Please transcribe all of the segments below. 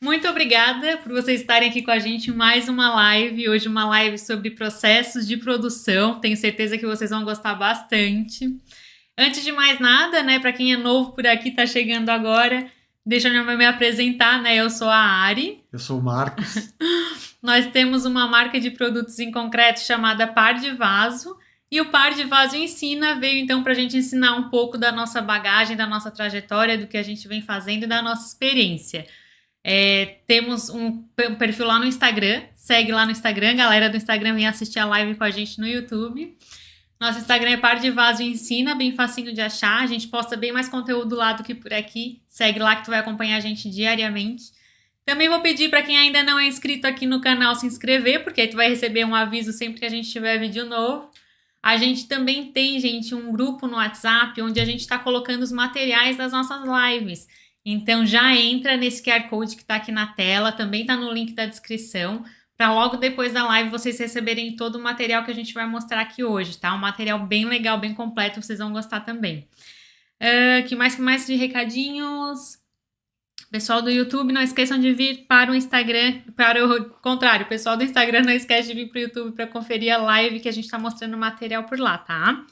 Muito obrigada por vocês estarem aqui com a gente em mais uma live. Hoje uma live sobre processos de produção. Tenho certeza que vocês vão gostar bastante. Antes de mais nada, né, para quem é novo por aqui, tá chegando agora, deixa eu me apresentar, né? Eu sou a Ari. Eu sou o Marcos. Nós temos uma marca de produtos em concreto chamada Par de Vaso. E o Par de Vaso Ensina veio então para a gente ensinar um pouco da nossa bagagem, da nossa trajetória, do que a gente vem fazendo e da nossa experiência. Temos um perfil lá no Instagram, segue lá no Instagram, galera do Instagram vem assistir a live com a gente no YouTube. Nosso Instagram é Par de Vaso Ensina, bem facinho de achar, a gente posta bem mais conteúdo lá do que por aqui, segue lá que tu vai acompanhar a gente diariamente. Também vou pedir para quem ainda não é inscrito aqui no canal se inscrever, porque aí tu vai receber um aviso sempre que a gente tiver vídeo novo. A gente também tem, gente, um grupo no WhatsApp onde a gente está colocando os materiais das nossas lives. Então já entra nesse QR Code que está aqui na tela, também está no link da descrição, para logo depois da live vocês receberem todo o material que a gente vai mostrar aqui hoje, tá? Um material bem legal, bem completo, vocês vão gostar também. Que mais de recadinhos? Pessoal do YouTube, não esqueçam de vir para o Instagram, para o contrário, o pessoal do Instagram não esquece de vir para o YouTube para conferir a live que a gente está mostrando material por lá, tá?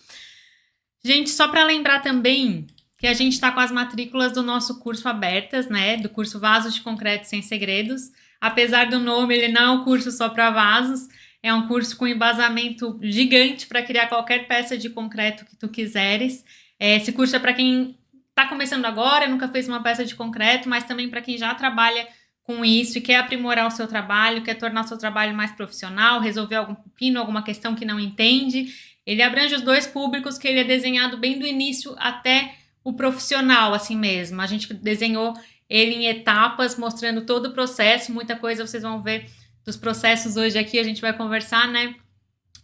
Gente, só para lembrar também que a gente está com as matrículas do nosso curso abertas, né? Do curso Vasos de Concreto Sem Segredos. Apesar do nome, ele não é um curso só para vasos, é um curso com embasamento gigante para criar qualquer peça de concreto que tu quiseres. Esse curso é para quem está começando agora, nunca fez uma peça de concreto, mas também para quem já trabalha com isso e quer aprimorar o seu trabalho, quer tornar o seu trabalho mais profissional, resolver algum pepino, alguma questão que não entende. Ele abrange os dois públicos, que ele é desenhado bem do início até o profissional, assim mesmo. A gente desenhou ele em etapas, mostrando todo o processo, muita coisa vocês vão ver dos processos hoje aqui, a gente vai conversar, né?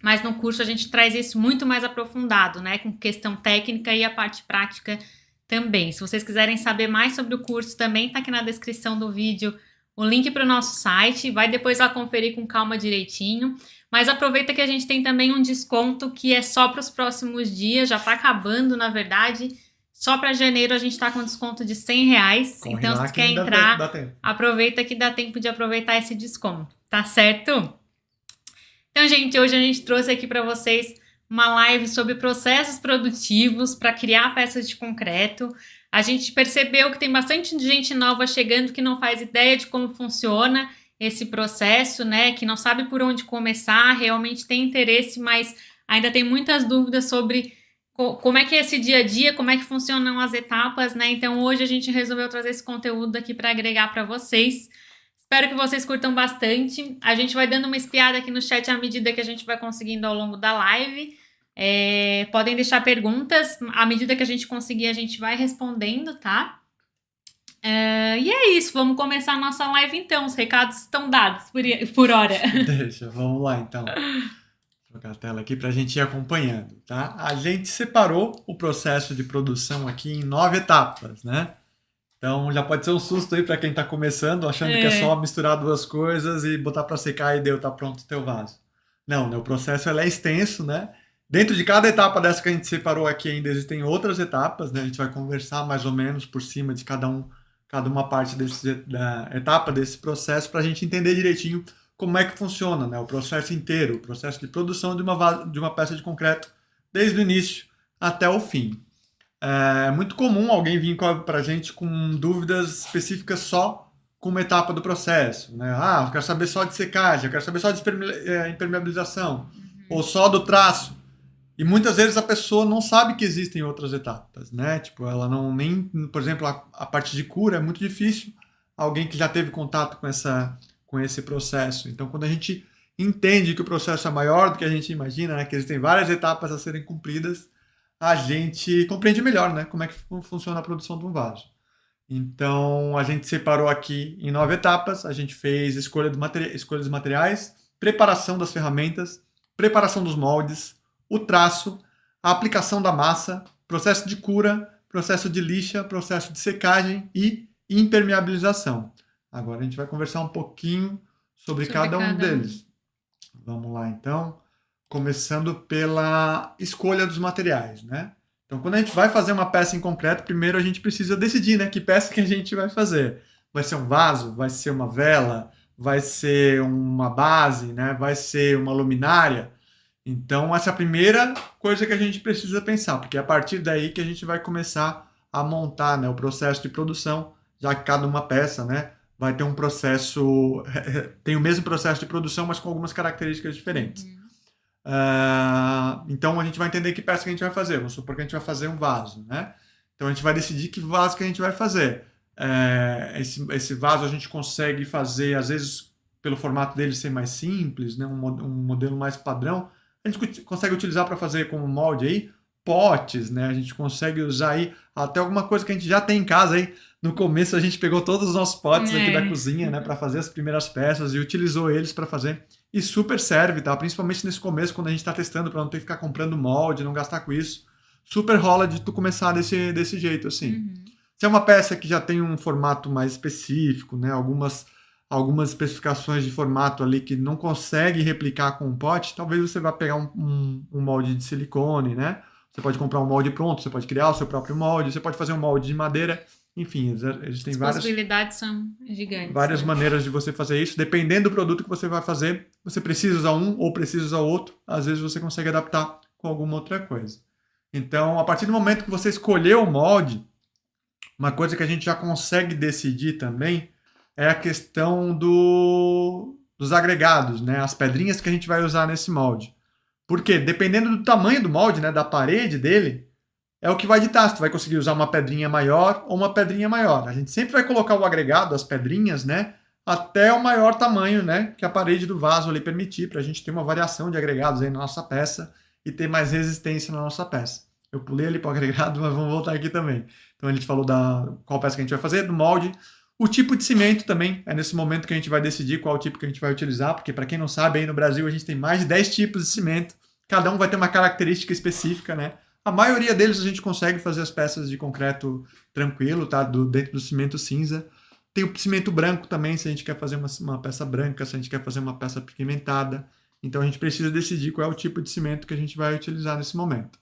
Mas no curso a gente traz isso muito mais aprofundado, né? Com questão técnica e a parte prática também. Se vocês quiserem saber mais sobre o curso, também tá aqui na descrição do vídeo o link para o nosso site, vai depois lá conferir com calma direitinho. Mas aproveita que a gente tem também um desconto que é só para os próximos dias, já tá acabando, na verdade. Só para janeiro a gente está com desconto de R$100. Corre então, lá se tu que quer ainda entrar, dá tempo. aproveita que dá tempo de aproveitar esse desconto, tá certo? Então, gente, hoje a gente trouxe aqui para vocês uma live sobre processos produtivos para criar peças de concreto. A gente percebeu que tem bastante gente nova chegando que não faz ideia de como funciona esse processo, né? Que não sabe por onde começar, realmente tem interesse, mas ainda tem muitas dúvidas sobre como é que é esse dia a dia, como é que funcionam as etapas, né? Então hoje a gente resolveu trazer esse conteúdo aqui para agregar para vocês. Espero que vocês curtam bastante. A gente vai dando uma espiada aqui no chat à medida que a gente vai conseguindo ao longo da live. Podem deixar perguntas, à medida que a gente conseguir a gente vai respondendo, tá? E é isso, vamos começar a nossa live então, os recados estão dados por hora. Deixa, vamos lá então. Vou trocar a tela aqui para a gente ir acompanhando, tá? A gente separou o processo de produção aqui em 9 etapas, né? Então já pode ser um susto aí para quem está começando, achando que é só misturar duas coisas e botar para secar e deu, tá pronto o teu vaso. Não, né? O processo é extenso, né? Dentro de cada etapa dessa que a gente separou aqui ainda existem outras etapas, né? A gente vai conversar mais ou menos por cima de cada uma parte da etapa desse processo para a gente entender direitinho como é que funciona, né? O processo inteiro, o processo de produção de uma peça de concreto, desde o início até o fim. É muito comum alguém vir para a gente com dúvidas específicas só com uma etapa do processo, né? Ah, eu quero saber só de secagem, eu quero saber só de impermeabilização, ou só do traço. E muitas vezes a pessoa não sabe que existem outras etapas, né? Tipo, ela não nem, por exemplo, a parte de cura é muito difícil alguém que já teve contato com esse processo. Então, quando a gente entende que o processo é maior do que a gente imagina, né? Que existem várias etapas a serem cumpridas, a gente compreende melhor, né? Como é que funciona a produção de um vaso. Então, a gente separou aqui em 9 etapas. A gente fez escolha dos materiais, preparação das ferramentas, preparação dos moldes, o traço, a aplicação da massa, processo de cura, processo de lixa, processo de secagem e impermeabilização. Agora a gente vai conversar um pouquinho sobre cada um deles. Vamos lá então, começando pela escolha dos materiais, né? Então, quando a gente vai fazer uma peça em concreto, primeiro a gente precisa decidir, né, que peça que a gente vai fazer. vai ser um vaso, vai ser uma vela, vai ser uma base, né? Vai ser uma luminária. Então, essa é a primeira coisa que a gente precisa pensar, porque é a partir daí que a gente vai começar a montar, né, o processo de produção, já que cada uma peça, né, vai ter um processo, tem o mesmo processo de produção, mas com algumas características diferentes. Então, a gente vai entender que peça que a gente vai fazer. Vamos supor que a gente vai fazer um vaso, né? Então, a gente vai decidir que vaso que a gente vai fazer. Esse vaso a gente consegue fazer, às vezes, pelo formato dele ser mais simples, né, um modelo mais padrão, a gente consegue utilizar para fazer como molde aí potes, né? A gente consegue usar aí até alguma coisa que a gente já tem em casa aí. No começo a gente pegou todos os nossos potes aqui da cozinha, né, para fazer as primeiras peças e utilizou eles para fazer. E super serve, tá? Principalmente nesse começo, quando a gente está testando, para não ter que ficar comprando molde, não gastar com isso. Super rola de tu começar desse jeito, assim. Se é uma peça que já tem um formato mais específico, né? Algumas especificações de formato ali que não consegue replicar com um pote, talvez você vá pegar um molde de silicone, né? Você pode comprar um molde pronto, você pode criar o seu próprio molde, você pode fazer um molde de madeira, enfim, existem As possibilidades são gigantes. Várias maneiras de você fazer isso. Dependendo do produto que você vai fazer, você precisa usar um ou precisa usar outro, às vezes você consegue adaptar com alguma outra coisa. Então, a partir do momento que você escolheu o molde, uma coisa que a gente já consegue decidir também é a questão dos agregados, né? As pedrinhas que a gente vai usar nesse molde. Porque dependendo do tamanho do molde, né, da parede dele, é o que vai ditar se tu vai conseguir usar uma pedrinha maior ou uma pedrinha maior. A gente sempre vai colocar o agregado, as pedrinhas, né, até o maior tamanho, né, que a parede do vaso ali permitir, para a gente ter uma variação de agregados aí na nossa peça e ter mais resistência na nossa peça. Eu pulei ali para o agregado, mas vamos voltar aqui também. Então a gente falou da qual peça que a gente vai fazer, do molde. O tipo de cimento também, é nesse momento que a gente vai decidir qual tipo que a gente vai utilizar, porque para quem não sabe, aí no Brasil a gente tem mais de 10 tipos de cimento, cada um vai ter uma característica específica, né? A maioria deles a gente consegue fazer as peças de concreto tranquilo, tá? Dentro do cimento cinza. Tem o cimento branco também, se a gente quer fazer uma peça branca, se a gente quer fazer uma peça pigmentada. Então a gente precisa decidir qual é o tipo de cimento que a gente vai utilizar nesse momento.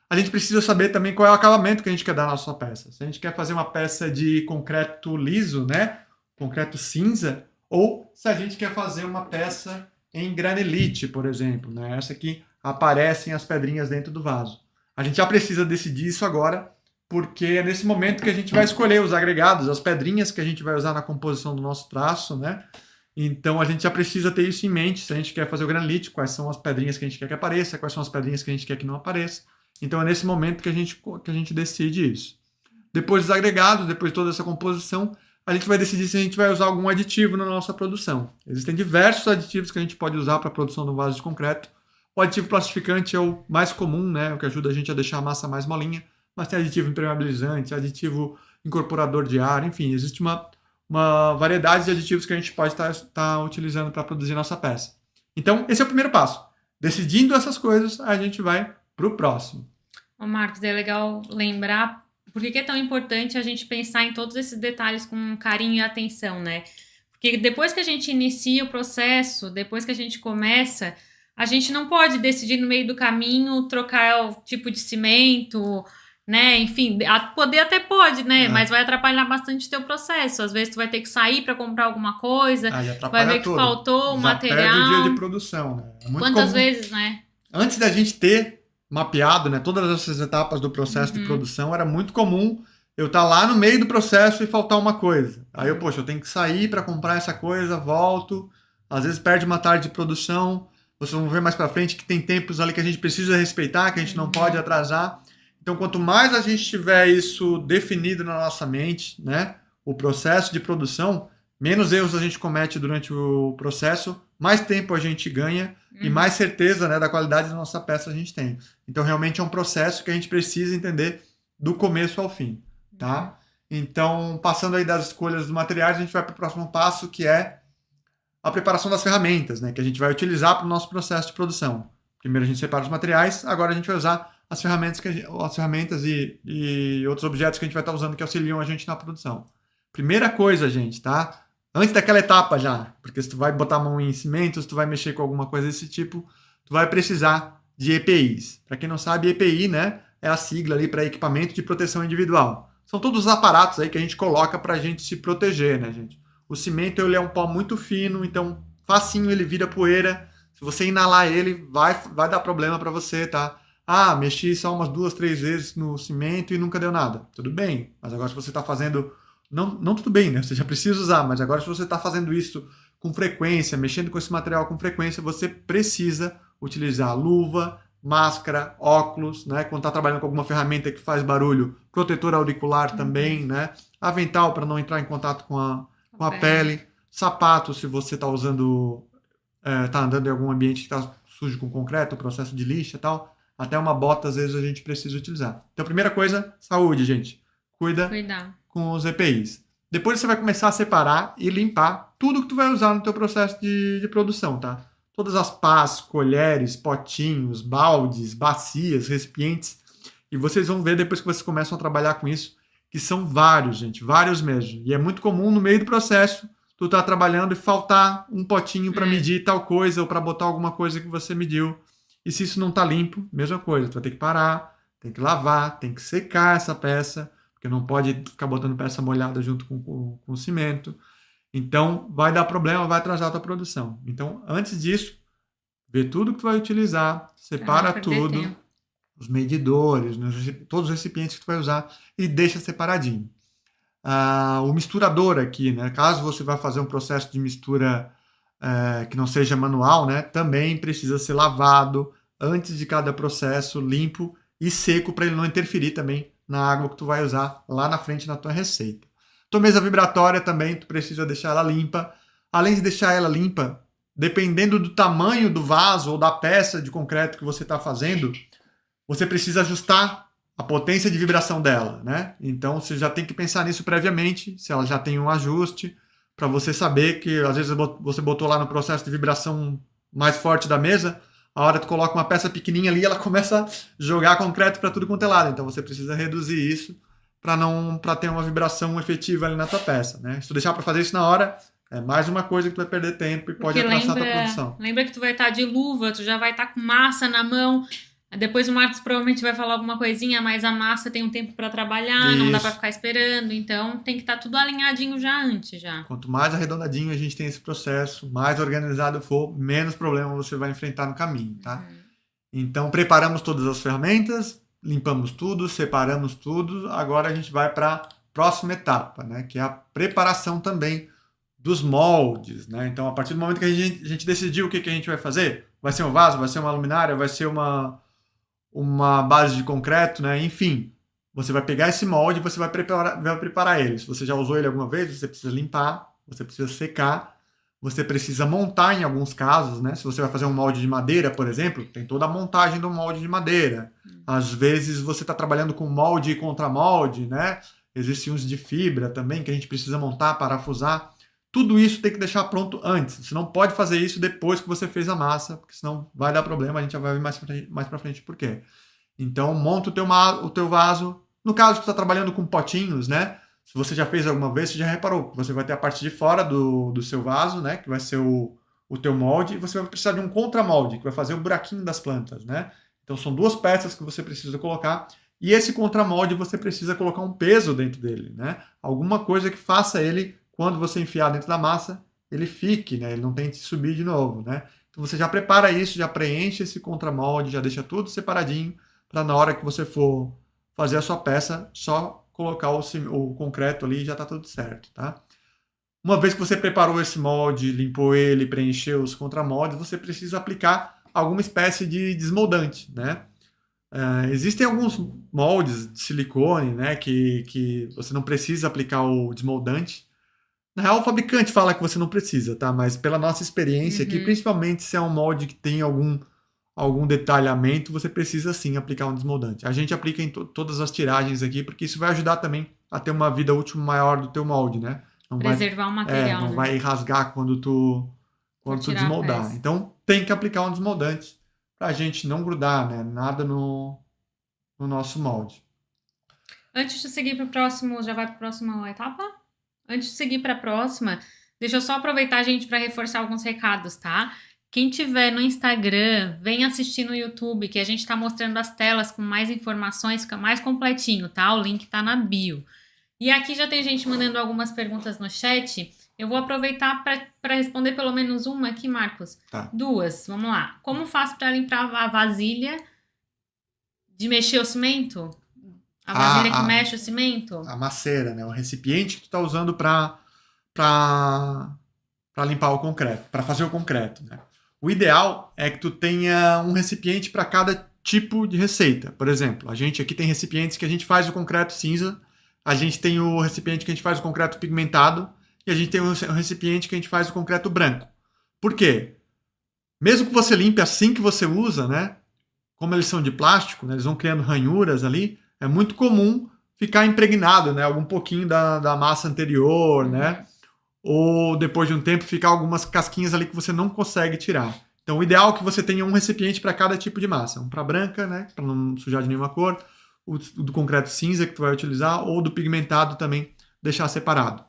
A gente precisa saber também qual é o acabamento que a gente quer dar na nossa peça. Se a gente quer fazer uma peça de concreto liso, né? Concreto cinza, ou se a gente quer fazer uma peça em granelite, por exemplo, né? Essa aqui aparecem as pedrinhas dentro do vaso. A gente já precisa decidir isso agora, porque é nesse momento que a gente vai escolher os agregados, as pedrinhas que a gente vai usar na composição do nosso traço, né? Então a gente já precisa ter isso em mente. Se a gente quer fazer o granelite, quais são as pedrinhas que a gente quer que apareça, quais são as pedrinhas que a gente quer que não apareça. Então é nesse momento que a gente decide isso. Depois dos agregados, depois de toda essa composição, a gente vai decidir se a gente vai usar algum aditivo na nossa produção. Existem diversos aditivos que a gente pode usar para a produção do vaso de concreto. O aditivo plastificante é o mais comum, né? O que ajuda a gente a deixar a massa mais molinha, mas tem aditivo impermeabilizante, aditivo incorporador de ar, enfim, existe uma variedade de aditivos que a gente pode estar utilizando para produzir nossa peça. Então, esse é o primeiro passo. Decidindo essas coisas, a gente vai para o próximo. Ô Marcos, é legal lembrar por que é tão importante a gente pensar em todos esses detalhes com carinho e atenção, né? Porque depois que a gente inicia o processo, depois que a gente começa, a gente não pode decidir no meio do caminho trocar o tipo de cimento, né? Enfim, poder até pode, né? Mas vai atrapalhar bastante o teu processo. Às vezes tu vai ter que sair para comprar alguma coisa, vai ver que faltou o material. Perde o dia de produção, né? É muito Quantas comum. vezes, né? Antes da gente ter mapeado, né, todas essas etapas do processo de produção, era muito comum eu estar lá no meio do processo e faltar uma coisa. Aí eu tenho que sair para comprar essa coisa, volto, às vezes perde uma tarde de produção. Vocês vão ver mais para frente que tem tempos ali que a gente precisa respeitar, que a gente não pode atrasar. Então, quanto mais a gente tiver isso definido na nossa mente, né, o processo de produção, menos erros a gente comete durante o processo, mais tempo a gente ganha e mais certeza, né, da qualidade da nossa peça a gente tem. Então, realmente é um processo que a gente precisa entender do começo ao fim, tá? Então, passando aí das escolhas dos materiais, a gente vai para o próximo passo, que é a preparação das ferramentas, né, que a gente vai utilizar para o nosso processo de produção. Primeiro a gente separa os materiais, agora a gente vai usar as ferramentas e outros objetos que a gente vai estar usando que auxiliam a gente na produção. Primeira coisa, gente, tá? Antes daquela etapa já, porque se tu vai botar a mão em cimento, se tu vai mexer com alguma coisa desse tipo, tu vai precisar de EPIs. Para quem não sabe, EPI, né, é a sigla ali para equipamento de proteção individual. São todos os aparatos aí que a gente coloca pra gente se proteger, né, gente? O cimento, ele é um pó muito fino, então facinho ele vira poeira. Se você inalar ele, vai dar problema pra você, tá? Ah, mexi só umas 2, 3 vezes no cimento e nunca deu nada. Tudo bem, mas agora se você está fazendo... Não tudo bem, né? Você já precisa usar, mas agora se você está fazendo isso com frequência, mexendo com esse material com frequência, você precisa utilizar luva, máscara, óculos, né? Quando está trabalhando com alguma ferramenta que faz barulho, protetor auricular também, né? Avental para não entrar em contato com a pele, sapato se você está usando, está andando em algum ambiente que está sujo com concreto, processo de lixa e tal. Até uma bota, às vezes, a gente precisa utilizar. Então, primeira coisa, saúde, gente. Cuidar com os EPIs. Depois você vai começar a separar e limpar tudo que tu vai usar no teu processo de produção, tá? Todas as pás, colheres, potinhos, baldes, bacias, recipientes. E vocês vão ver depois que vocês começam a trabalhar com isso, que são vários, gente. Vários mesmo. E é muito comum no meio do processo tu tá trabalhando e faltar um potinho para medir tal coisa ou para botar alguma coisa que você mediu. E se isso não está limpo, mesma coisa, tu vai ter que parar, tem que lavar, tem que secar essa peça, porque não pode ficar botando peça molhada junto com o cimento. Então, vai dar problema, vai atrasar a tua produção. Então, antes disso, vê tudo que tu vai utilizar, separa tudo, os medidores, todos os recipientes que tu vai usar e deixa separadinho. O misturador aqui, né? Caso você vá fazer um processo de mistura que não seja manual, né, também precisa ser lavado antes de cada processo, limpo e seco para ele não interferir também na água que tu vai usar lá na frente na tua receita. Tua mesa vibratória também, tu precisa deixar ela limpa. Além de deixar ela limpa, dependendo do tamanho do vaso ou da peça de concreto que você está fazendo, você precisa ajustar a potência de vibração dela, né? Então você já tem que pensar nisso previamente, se ela já tem um ajuste, para você saber que às vezes você botou lá no processo de vibração mais forte da mesa, a hora que tu coloca uma peça pequenininha ali, ela começa a jogar concreto para tudo quanto é lado. Então você precisa reduzir isso para ter uma vibração efetiva ali na tua peça, né? Se tu deixar para fazer isso na hora, é mais uma coisa que tu vai perder tempo e pode atrasar a tua produção. Lembra que tu vai estar de luva, tu já vai estar com massa na mão. Depois o Marcos provavelmente vai falar alguma coisinha, mas a massa tem um tempo para trabalhar, não dá para ficar esperando, então tem que estar tudo alinhadinho já antes, já. Quanto mais arredondadinho a gente tem esse processo, mais organizado for, menos problema você vai enfrentar no caminho, tá? Então preparamos todas as ferramentas, limpamos tudo, separamos tudo, agora a gente vai para a próxima etapa, né? Que é a preparação também dos moldes, né? Então a partir do momento que a gente decidiu o que a gente vai fazer, vai ser um vaso, vai ser uma luminária, vai ser uma base de concreto, né? Enfim, você vai pegar esse molde e você vai preparar ele. Se você já usou ele alguma vez, você precisa limpar, você precisa secar, você precisa montar em alguns casos, né? Se você vai fazer um molde de madeira, por exemplo, tem toda a montagem do molde de madeira. Às vezes você está trabalhando com molde e contramolde, né? Existem uns de fibra também que a gente precisa montar, parafusar. Tudo isso tem que deixar pronto antes. Você não pode fazer isso depois que você fez a massa, porque senão vai dar problema, a gente já vai ver mais pra frente por quê. Então, monta o teu vaso. No caso, tu está trabalhando com potinhos, né? Se você já fez alguma vez, você já reparou que você vai ter a parte de fora do seu vaso, né? Que vai ser o teu molde, e você vai precisar de um contramolde, que vai fazer o buraquinho das plantas, né? Então, são duas peças que você precisa colocar. E esse contramolde, você precisa colocar um peso dentro dele, né? Alguma coisa que faça ele, quando você enfiar dentro da massa, ele fique, né? Ele não tente subir de novo, né? Então você já prepara isso, já preenche esse contramolde, já deixa tudo separadinho, para na hora que você for fazer a sua peça, só colocar o concreto ali e já está tudo certo, tá? Uma vez que você preparou esse molde, limpou ele, preencheu os contramoldes, você precisa aplicar alguma espécie de desmoldante, né? Existem alguns moldes de silicone, né, que você não precisa aplicar o desmoldante. Na real, o fabricante fala que você não precisa, tá? Mas pela nossa experiência aqui, principalmente se é um molde que tem algum detalhamento, você precisa sim aplicar um desmoldante. A gente aplica em todas as tiragens aqui, porque isso vai ajudar também a ter uma vida útil maior do teu molde, né? Preservar o material, não né? vai rasgar quando tu desmoldar. Então, tem que aplicar um desmoldante pra gente não grudar, né? Nada no nosso molde. Antes de seguir para o próximo, já vai para a próxima etapa? Antes de seguir para a próxima, deixa eu só aproveitar, gente, para reforçar alguns recados, tá? Quem tiver no Instagram, vem assistir no YouTube, que a gente está mostrando as telas com mais informações, fica mais completinho, tá? O link tá na bio. E aqui já tem gente mandando algumas perguntas no chat. Eu vou aproveitar para responder pelo menos uma aqui, Marcos. Tá. 2, vamos lá. Como faço para limpar a vasilha de mexer o cimento? A vasilha que mexe o cimento? A maceira, né? O recipiente que tu tá usando para limpar o concreto, para fazer o concreto, né? O ideal é que tu tenha um recipiente para cada tipo de receita. Por exemplo, a gente aqui tem recipientes que a gente faz o concreto cinza, a gente tem o recipiente que a gente faz o concreto pigmentado e a gente tem o recipiente que a gente faz o concreto branco. Por quê? Mesmo que você limpe assim que você usa, né? Como eles são de plástico, né, eles vão criando ranhuras ali, é muito comum ficar impregnado, né? Algum pouquinho da massa anterior, né? Ou depois de um tempo ficar algumas casquinhas ali que você não consegue tirar. Então o ideal é que você tenha um recipiente para cada tipo de massa. Um para branca, né? Para não sujar de nenhuma cor. O do concreto cinza que tu vai utilizar. Ou do pigmentado também deixar separado.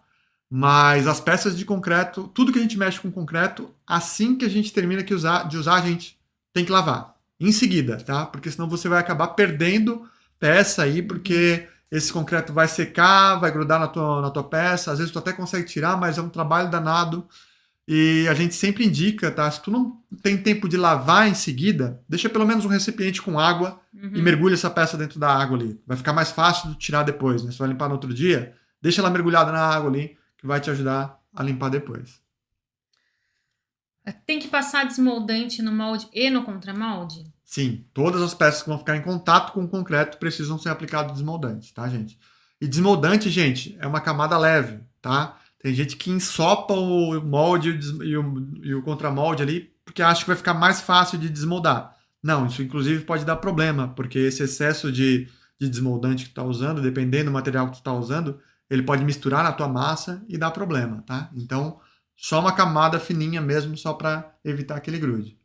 Mas as peças de concreto, tudo que a gente mexe com concreto, assim que a gente termina de usar, a gente tem que lavar. Em seguida, tá? Porque senão você vai acabar perdendo peça aí, porque esse concreto vai secar, vai grudar na tua peça, às vezes tu até consegue tirar, mas é um trabalho danado. E a gente sempre indica, tá? Se tu não tem tempo de lavar em seguida, deixa pelo menos um recipiente com água e mergulha essa peça dentro da água ali. Vai ficar mais fácil de tirar depois, né? Você vai limpar no outro dia, deixa ela mergulhada na água ali, que vai te ajudar a limpar depois. Tem que passar desmoldante no molde e no contramolde? Sim, todas as peças que vão ficar em contato com o concreto precisam ser aplicados desmoldantes, tá, gente? E desmoldante, gente, é uma camada leve, tá? Tem gente que ensopa o molde e o contramolde ali porque acha que vai ficar mais fácil de desmoldar. Não, isso inclusive pode dar problema, porque esse excesso de desmoldante que tu tá usando, dependendo do material que tu tá usando, ele pode misturar na tua massa e dar problema, tá? Então, só uma camada fininha mesmo, só para evitar aquele grude.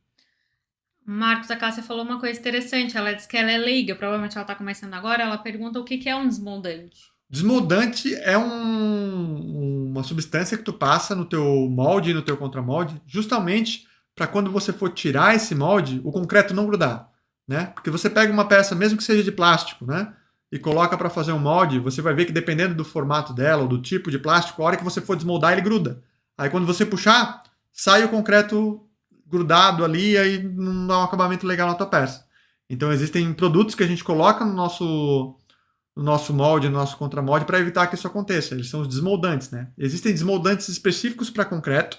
Marcos, a Cássia falou uma coisa interessante. Ela disse que ela é leiga, provavelmente ela está começando agora. Ela pergunta o que é um desmoldante. Desmoldante é uma substância que tu passa no teu molde e no teu contramolde, justamente para quando você for tirar esse molde, o concreto não grudar, né? Porque você pega uma peça, mesmo que seja de plástico, né? E coloca para fazer um molde, você vai ver que dependendo do formato dela ou do tipo de plástico, a hora que você for desmoldar, ele gruda. Aí quando você puxar, sai o concreto grudado ali e aí não dá um acabamento legal na tua peça. Então existem produtos que a gente coloca no nosso molde, no nosso contramolde para evitar que isso aconteça. Eles são os desmoldantes, né? Existem desmoldantes específicos para concreto,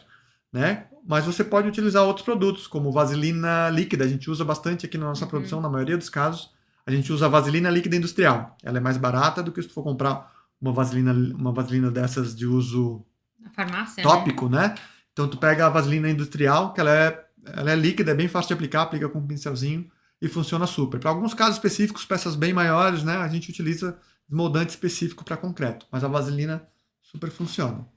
né? Mas você pode utilizar outros produtos, como vaselina líquida. A gente usa bastante aqui na nossa produção, na maioria dos casos. A gente usa vaselina líquida industrial. Ela é mais barata do que se tu for comprar uma vaselina dessas de uso na farmácia, tópico, né? Então tu pega a vaselina industrial, que ela é líquida, é bem fácil de aplicar, aplica com um pincelzinho e funciona super. Para alguns casos específicos, peças bem maiores, né, a gente utiliza desmoldante específico para concreto, mas a vaselina super funciona.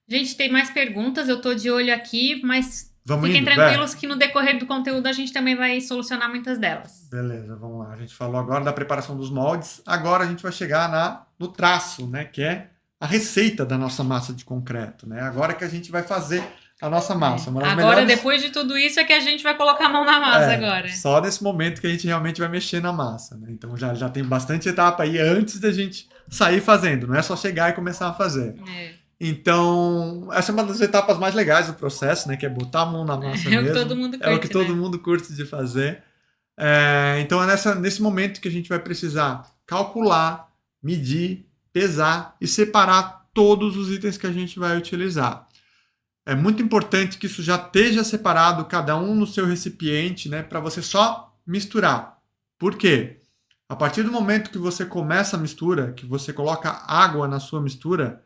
Gente, tem mais perguntas, eu tô de olho aqui, mas vamos fiquem tranquilos que no decorrer do conteúdo a gente também vai solucionar muitas delas. Beleza, vamos lá. A gente falou agora da preparação dos moldes, agora a gente vai chegar no traço, né, que é a receita da nossa massa de concreto, né? Agora que a gente vai fazer a nossa massa. Agora, depois de tudo isso, é que a gente vai colocar a mão na massa agora. Só nesse momento que a gente realmente vai mexer na massa, né? Então já tem bastante etapa aí antes da gente sair fazendo. Não é só chegar e começar a fazer. Então, essa é uma das etapas mais legais do processo, né? Que é botar a mão na massa mesmo. É o que todo mundo curte, é o que todo mundo curte de fazer. Então, é nesse momento que a gente vai precisar calcular, medir, pesar e separar todos os itens que a gente vai utilizar. É muito importante que isso já esteja separado, cada um no seu recipiente, né, para você só misturar. Por quê? A partir do momento que você começa a mistura, que você coloca água na sua mistura,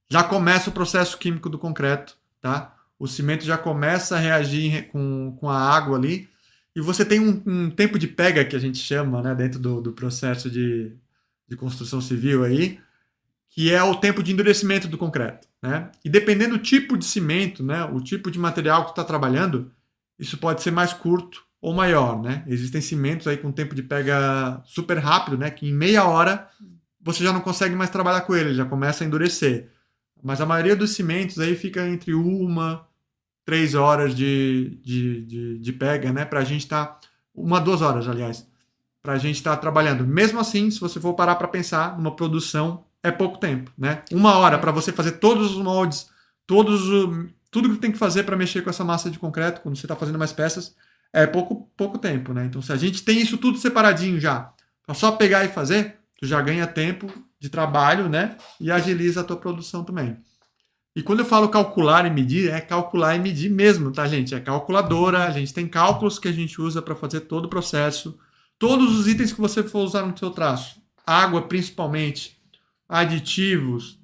já começa o processo químico do concreto, tá? O cimento já começa a reagir com a água ali, e você tem um tempo de pega, que a gente chama, né, dentro do processo de construção civil aí, que é o tempo de endurecimento do concreto, né? E dependendo do tipo de cimento, né, o tipo de material que tu está trabalhando, isso pode ser mais curto ou maior, né? Existem cimentos aí com tempo de pega super rápido, né, que em meia hora você já não consegue mais trabalhar com ele, já começa a endurecer. Mas a maioria dos cimentos aí fica entre 3 horas de pega, né, para a gente estar 2 horas, aliás, para a gente estar trabalhando. Mesmo assim, se você for parar para pensar numa produção é pouco tempo, né? 1 hora para você fazer todos os moldes, tudo que tem que fazer para mexer com essa massa de concreto, quando você está fazendo mais peças, é pouco tempo, né? Então, se a gente tem isso tudo separadinho já, é só pegar e fazer, tu já ganha tempo de trabalho, né? E agiliza a tua produção também. E quando eu falo calcular e medir, é calcular e medir mesmo, tá, gente? É calculadora, a gente tem cálculos que a gente usa para fazer todo o processo. Todos os itens que você for usar no seu traço, água principalmente, aditivos,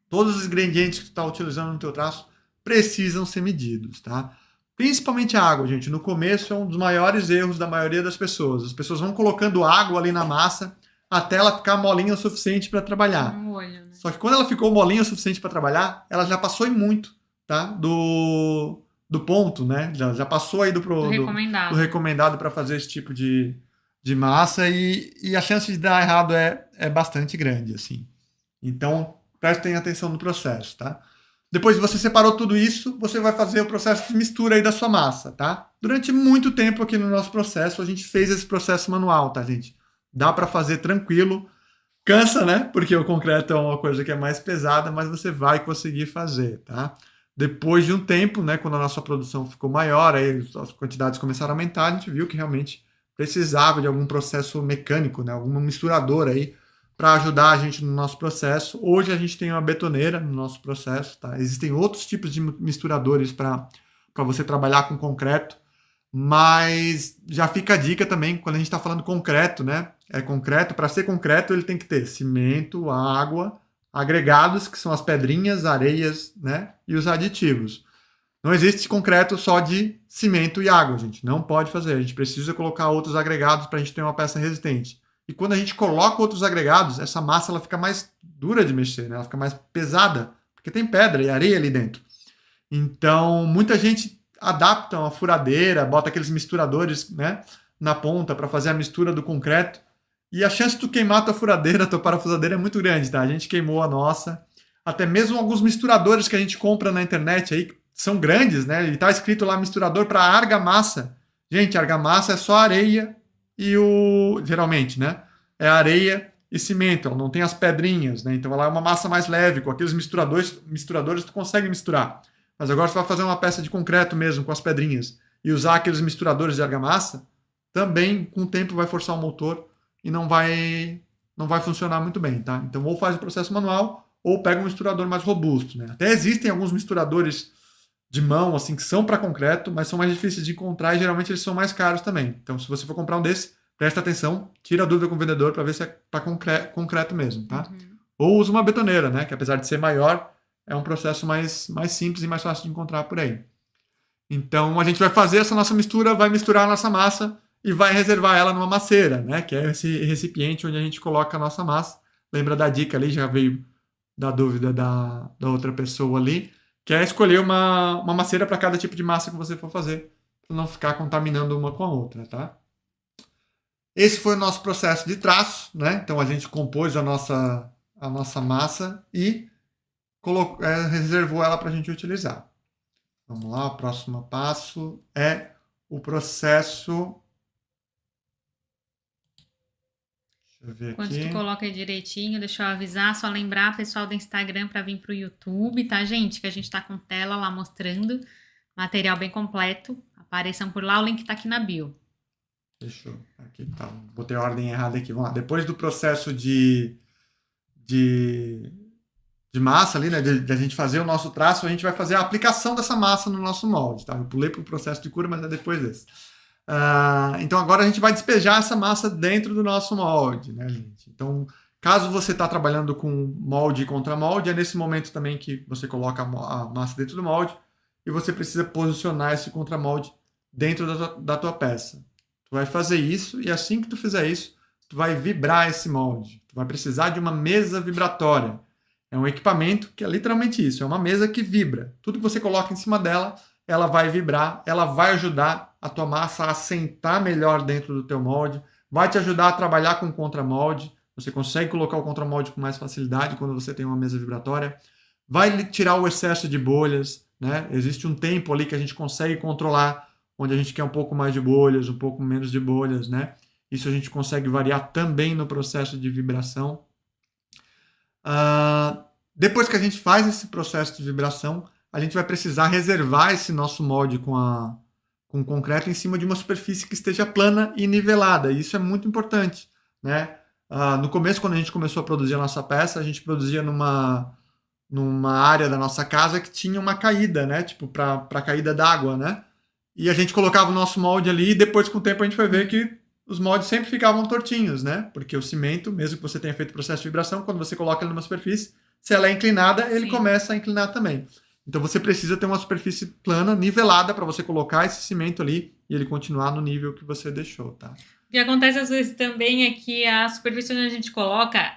todos os ingredientes que tu está utilizando no teu traço precisam ser medidos, tá? Principalmente a água, gente. No começo é um dos maiores erros da maioria das pessoas. As pessoas vão colocando água ali na massa até ela ficar molinha o suficiente para trabalhar. Olho, né? Só que quando ela ficou molinha o suficiente para trabalhar, ela já passou em muito, tá? Do ponto, né? Já passou aí do recomendado para fazer esse tipo de massa e a chance de dar errado é bastante grande, assim. Então, prestem atenção no processo, tá? Depois que você separou tudo isso, você vai fazer o processo de mistura aí da sua massa, tá? Durante muito tempo aqui no nosso processo, a gente fez esse processo manual, tá, gente? Dá para fazer tranquilo. Cansa, né? Porque o concreto é uma coisa que é mais pesada, mas você vai conseguir fazer, tá? Depois de um tempo, né, quando a nossa produção ficou maior, aí as quantidades começaram a aumentar, a gente viu que realmente precisava de algum processo mecânico, né, alguma misturadora aí para ajudar a gente no nosso processo. Hoje a gente tem uma betoneira no nosso processo, tá? Existem outros tipos de misturadores para você trabalhar com concreto, mas já fica a dica também quando a gente está falando concreto, né? É concreto, para ser concreto ele tem que ter cimento, água, agregados, que são as pedrinhas, areias, né? E os aditivos. Não existe concreto só de cimento e água, gente. Não pode fazer. A gente precisa colocar outros agregados para a gente ter uma peça resistente. E quando a gente coloca outros agregados, essa massa ela fica mais dura de mexer, né? Ela fica mais pesada, porque tem pedra e areia ali dentro. Então, muita gente adapta uma furadeira, bota aqueles misturadores, né, na ponta para fazer a mistura do concreto. E a chance de tu queimar a tua furadeira, a tua parafusadeira é muito grande, tá? A gente queimou a nossa. Até mesmo alguns misturadores que a gente compra na internet aí, são grandes, né? E tá escrito lá misturador para argamassa. Gente, argamassa é só areia e geralmente, né? É areia e cimento, ela não tem as pedrinhas, né? Então ela é uma massa mais leve, com aqueles misturadores tu consegue misturar. Mas agora você vai fazer uma peça de concreto mesmo, com as pedrinhas, e usar aqueles misturadores de argamassa, também com o tempo vai forçar o motor e não vai funcionar muito bem, tá? Então ou faz o processo manual, ou pega um misturador mais robusto, né? Até existem alguns misturadores de mão, assim, que são para concreto, mas são mais difíceis de encontrar e geralmente eles são mais caros também. Então, se você for comprar um desse, presta atenção, tira a dúvida com o vendedor para ver se é para concreto mesmo, tá? Uhum. Ou usa uma betoneira, né? Que apesar de ser maior, é um processo mais simples e mais fácil de encontrar por aí. Então, a gente vai fazer essa nossa mistura, vai misturar a nossa massa e vai reservar ela numa maceira, né? Que é esse recipiente onde a gente coloca a nossa massa. Lembra da dica ali, já veio da dúvida da outra pessoa ali, que é escolher uma maceira para cada tipo de massa que você for fazer, para não ficar contaminando uma com a outra, tá? Esse foi o nosso processo de traço, né? Então, a gente compôs a nossa massa e reservou ela para a gente utilizar. Vamos lá, o próximo passo é o processo. Deixa eu ver Quando aqui. tu coloca direitinho, deixa eu avisar, só lembrar pessoal do Instagram para vir pro YouTube, tá, gente? Que a gente tá com tela lá mostrando, material bem completo. Apareçam por lá, o link tá aqui na bio. Fechou. Aqui tá. Botei a ordem errada aqui. Vamos lá. Depois do processo de massa ali, né? De a gente fazer o nosso traço, a gente vai fazer a aplicação dessa massa no nosso molde, tá? Eu pulei para o processo de cura, mas é depois desse. Então agora a gente vai despejar essa massa dentro do nosso molde, né, gente? Então, caso você está trabalhando com molde e contramolde, é nesse momento também que você coloca a massa dentro do molde e você precisa posicionar esse contramolde dentro da tua peça. Tu vai fazer isso e assim que tu fizer isso, tu vai vibrar esse molde. Tu vai precisar de uma mesa vibratória. É um equipamento que é literalmente isso, é uma mesa que vibra. Tudo que você coloca em cima dela, ela vai vibrar, ela vai ajudar a tua massa a assentar melhor dentro do teu molde, vai te ajudar a trabalhar com contramolde, você consegue colocar o contramolde com mais facilidade quando você tem uma mesa vibratória, vai tirar o excesso de bolhas, né? Existe um tempo ali que a gente consegue controlar, onde a gente quer um pouco mais de bolhas, um pouco menos de bolhas, né? Isso a gente consegue variar também no processo de vibração. Depois que a gente faz esse processo de vibração, a gente vai precisar reservar esse nosso molde com concreto em cima de uma superfície que esteja plana e nivelada. E isso é muito importante, né? No começo, quando a gente começou a produzir a nossa peça, a gente produzia numa área da nossa casa que tinha uma caída, né? Tipo, para caída d'água, né? E a gente colocava o nosso molde ali e depois, com o tempo, a gente foi ver que os moldes sempre ficavam tortinhos, né? Porque o cimento, mesmo que você tenha feito o processo de vibração, quando você coloca ele numa superfície, se ela é inclinada, ele começa a inclinar também. Então você precisa ter uma superfície plana, nivelada, para você colocar esse cimento ali e ele continuar no nível que você deixou, tá? O que acontece às vezes também é que a superfície onde a gente coloca,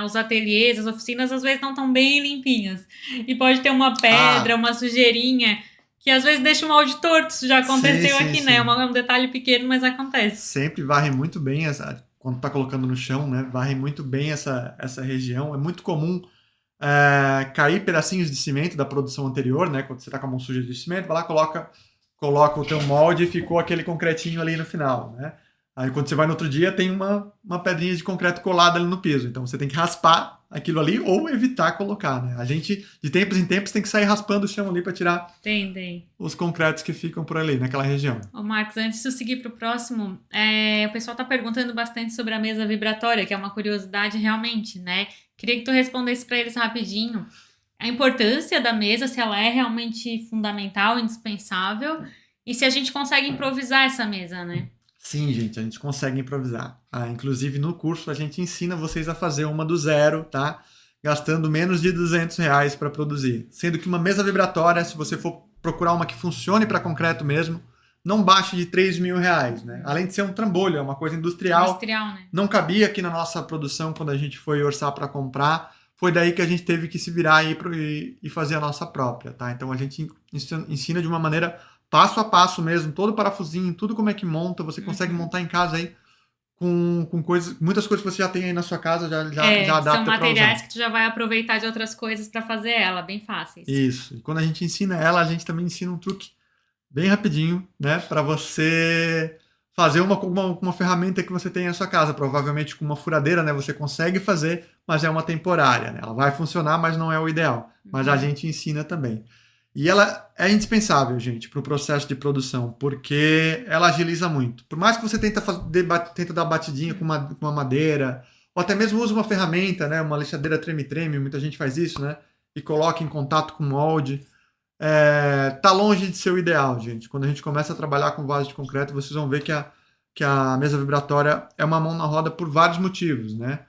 os ateliês, as oficinas, às vezes não estão bem limpinhas. E pode ter uma pedra, uma sujeirinha, que às vezes deixa o molde torto. Isso já aconteceu aqui, né? É um detalhe pequeno, mas acontece. Sempre varre muito bem, quando está colocando no chão, né? Varre muito bem essa região. É muito comum cair pedacinhos de cimento da produção anterior, né? Quando você está com a mão suja de cimento, vai lá, coloca o teu molde e ficou aquele concretinho ali no final, né? Aí quando você vai no outro dia, tem uma pedrinha de concreto colada ali no piso. Então você tem que raspar aquilo ali ou evitar colocar, né? A gente, de tempos em tempos, tem que sair raspando o chão ali para tirar os concretos que ficam por ali, naquela região. Ô Marcos, antes de eu seguir para o próximo, o pessoal está perguntando bastante sobre a mesa vibratória, que é uma curiosidade realmente, né? Queria que tu respondesse para eles rapidinho a importância da mesa, se ela é realmente fundamental, indispensável, e se a gente consegue improvisar essa mesa, né? Sim, gente, a gente consegue improvisar. Inclusive, no curso, a gente ensina vocês a fazer uma do zero, tá? Gastando menos de R$200 para produzir. Sendo que uma mesa vibratória, se você for procurar uma que funcione para concreto mesmo, não baixe de R$3.000, né? Além de ser um trambolho, é uma coisa industrial. Né? Não cabia aqui na nossa produção quando a gente foi orçar para comprar. Foi daí que a gente teve que se virar e fazer a nossa própria, tá? Então, a gente ensina de uma maneira passo a passo mesmo, todo parafusinho, tudo como é que monta, você consegue montar em casa aí com muitas coisas que você já tem aí na sua casa, já adapta para usar. São materiais que tu já vai aproveitar de outras coisas para fazer ela, bem fáceis. Isso, e quando a gente ensina ela, a gente também ensina um truque bem rapidinho, né, para você fazer uma ferramenta que você tem na sua casa, provavelmente com uma furadeira, né, você consegue fazer, mas é uma temporária, né, ela vai funcionar, mas não é o ideal, mas a gente ensina também. E ela é indispensável, gente, para o processo de produção, porque ela agiliza muito. Por mais que você tenta dar batidinha com uma madeira, ou até mesmo use uma ferramenta, né, uma lixadeira treme-treme, muita gente faz isso, né, e coloca em contato com o molde, tá longe de ser o ideal, gente. Quando a gente começa a trabalhar com vaso de concreto, vocês vão ver que a mesa vibratória é uma mão na roda por vários motivos, né.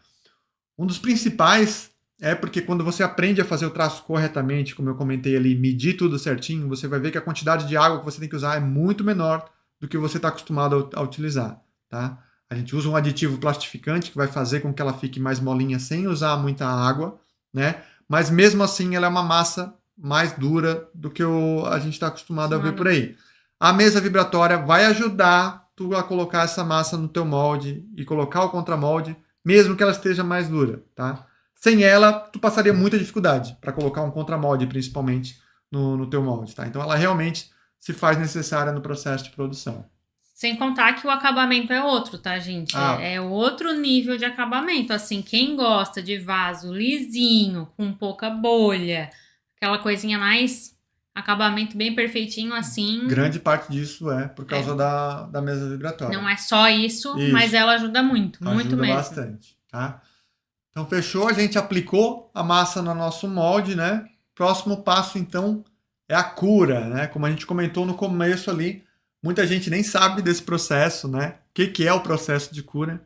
Um dos principais é porque quando você aprende a fazer o traço corretamente, como eu comentei ali, medir tudo certinho, você vai ver que a quantidade de água que você tem que usar é muito menor do que você está acostumado a utilizar, tá? A gente usa um aditivo plastificante que vai fazer com que ela fique mais molinha sem usar muita água, né? Mas mesmo assim ela é uma massa mais dura do que a gente está acostumado a ver por aí. A mesa vibratória vai ajudar tu a colocar essa massa no teu molde e colocar o contramolde, mesmo que ela esteja mais dura, tá? Sem ela, tu passaria muita dificuldade para colocar um contramolde, principalmente, no teu molde, tá? Então, ela realmente se faz necessária no processo de produção. Sem contar que o acabamento é outro, tá, gente? É outro nível de acabamento. Assim, quem gosta de vaso lisinho, com pouca bolha, aquela coisinha mais... acabamento bem perfeitinho, assim... Grande parte disso é por causa da mesa vibratória. Não é só isso, mas ela ajuda muito, muito mesmo. Ajuda bastante, tá? Então, fechou, a gente aplicou a massa no nosso molde, né? Próximo passo, então, é a cura, né? Como a gente comentou no começo ali, muita gente nem sabe desse processo, né? O que é o processo de cura?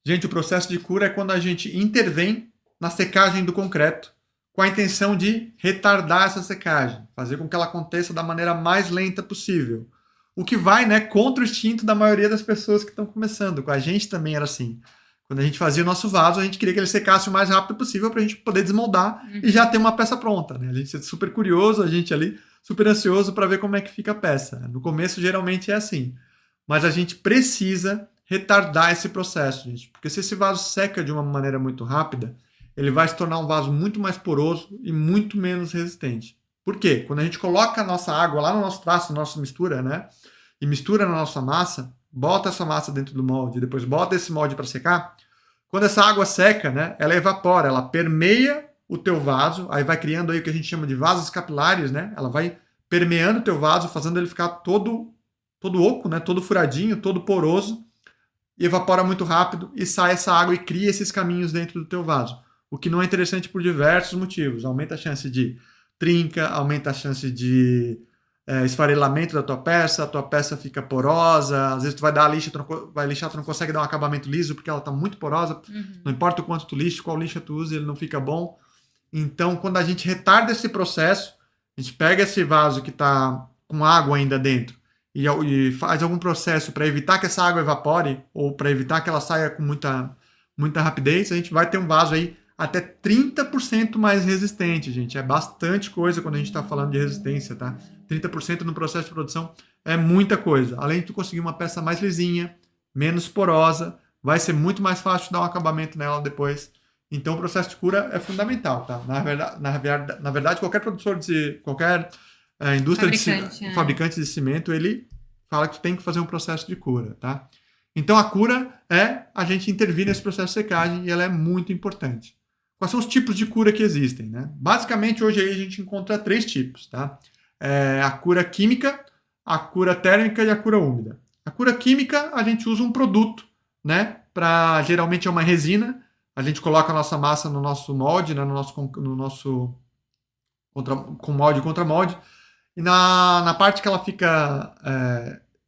Gente, o processo de cura é quando a gente intervém na secagem do concreto com a intenção de retardar essa secagem, fazer com que ela aconteça da maneira mais lenta possível. O que vai, né, contra o instinto da maioria das pessoas que estão começando. Com a gente também era assim. Quando a gente fazia o nosso vaso, a gente queria que ele secasse o mais rápido possível para a gente poder desmoldar e já ter uma peça pronta, né? A gente é super curioso, a gente ali super ansioso para ver como é que fica a peça. No começo, geralmente é assim. Mas a gente precisa retardar esse processo, gente. Porque se esse vaso seca de uma maneira muito rápida, ele vai se tornar um vaso muito mais poroso e muito menos resistente. Por quê? Quando a gente coloca a nossa água lá no nosso traço, na nossa mistura, né? E mistura na nossa massa, bota essa massa dentro do molde, depois bota esse molde para secar. Quando essa água seca, né, ela evapora, ela permeia o teu vaso, aí vai criando aí o que a gente chama de vasos capilares, né? Ela vai permeando o teu vaso, fazendo ele ficar todo oco, né? Todo furadinho, todo poroso, e evapora muito rápido e sai essa água e cria esses caminhos dentro do teu vaso. O que não é interessante por diversos motivos. Aumenta a chance de trinca, aumenta a chance de esfarelamento da tua peça fica porosa, às vezes tu vai dar a lixa, vai lixar, tu não consegue dar um acabamento liso porque ela está muito porosa, não importa o quanto tu lixa, qual lixa tu usa, ele não fica bom. Então, quando a gente retarda esse processo, a gente pega esse vaso que está com água ainda dentro e faz algum processo para evitar que essa água evapore ou para evitar que ela saia com muita rapidez, a gente vai ter um vaso aí até 30% mais resistente, gente. É bastante coisa quando a gente está falando de resistência, tá? 30% no processo de produção é muita coisa. Além de tu conseguir uma peça mais lisinha, menos porosa, vai ser muito mais fácil dar um acabamento nela depois. Então, o processo de cura é fundamental, tá? Na verdade, qualquer produtor qualquer indústria fabricante de cimento, ele fala que tu tem que fazer um processo de cura, tá? Então, a cura é a gente intervir nesse processo de secagem e ela é muito importante. Quais são os tipos de cura que existem, né? Basicamente, hoje aí a gente encontra 3 tipos, tá? A cura química, a cura térmica e a cura úmida. A cura química, a gente usa um produto, né? Geralmente é uma resina, a gente coloca a nossa massa no nosso molde, né? Com molde e contra molde, e na parte que ela fica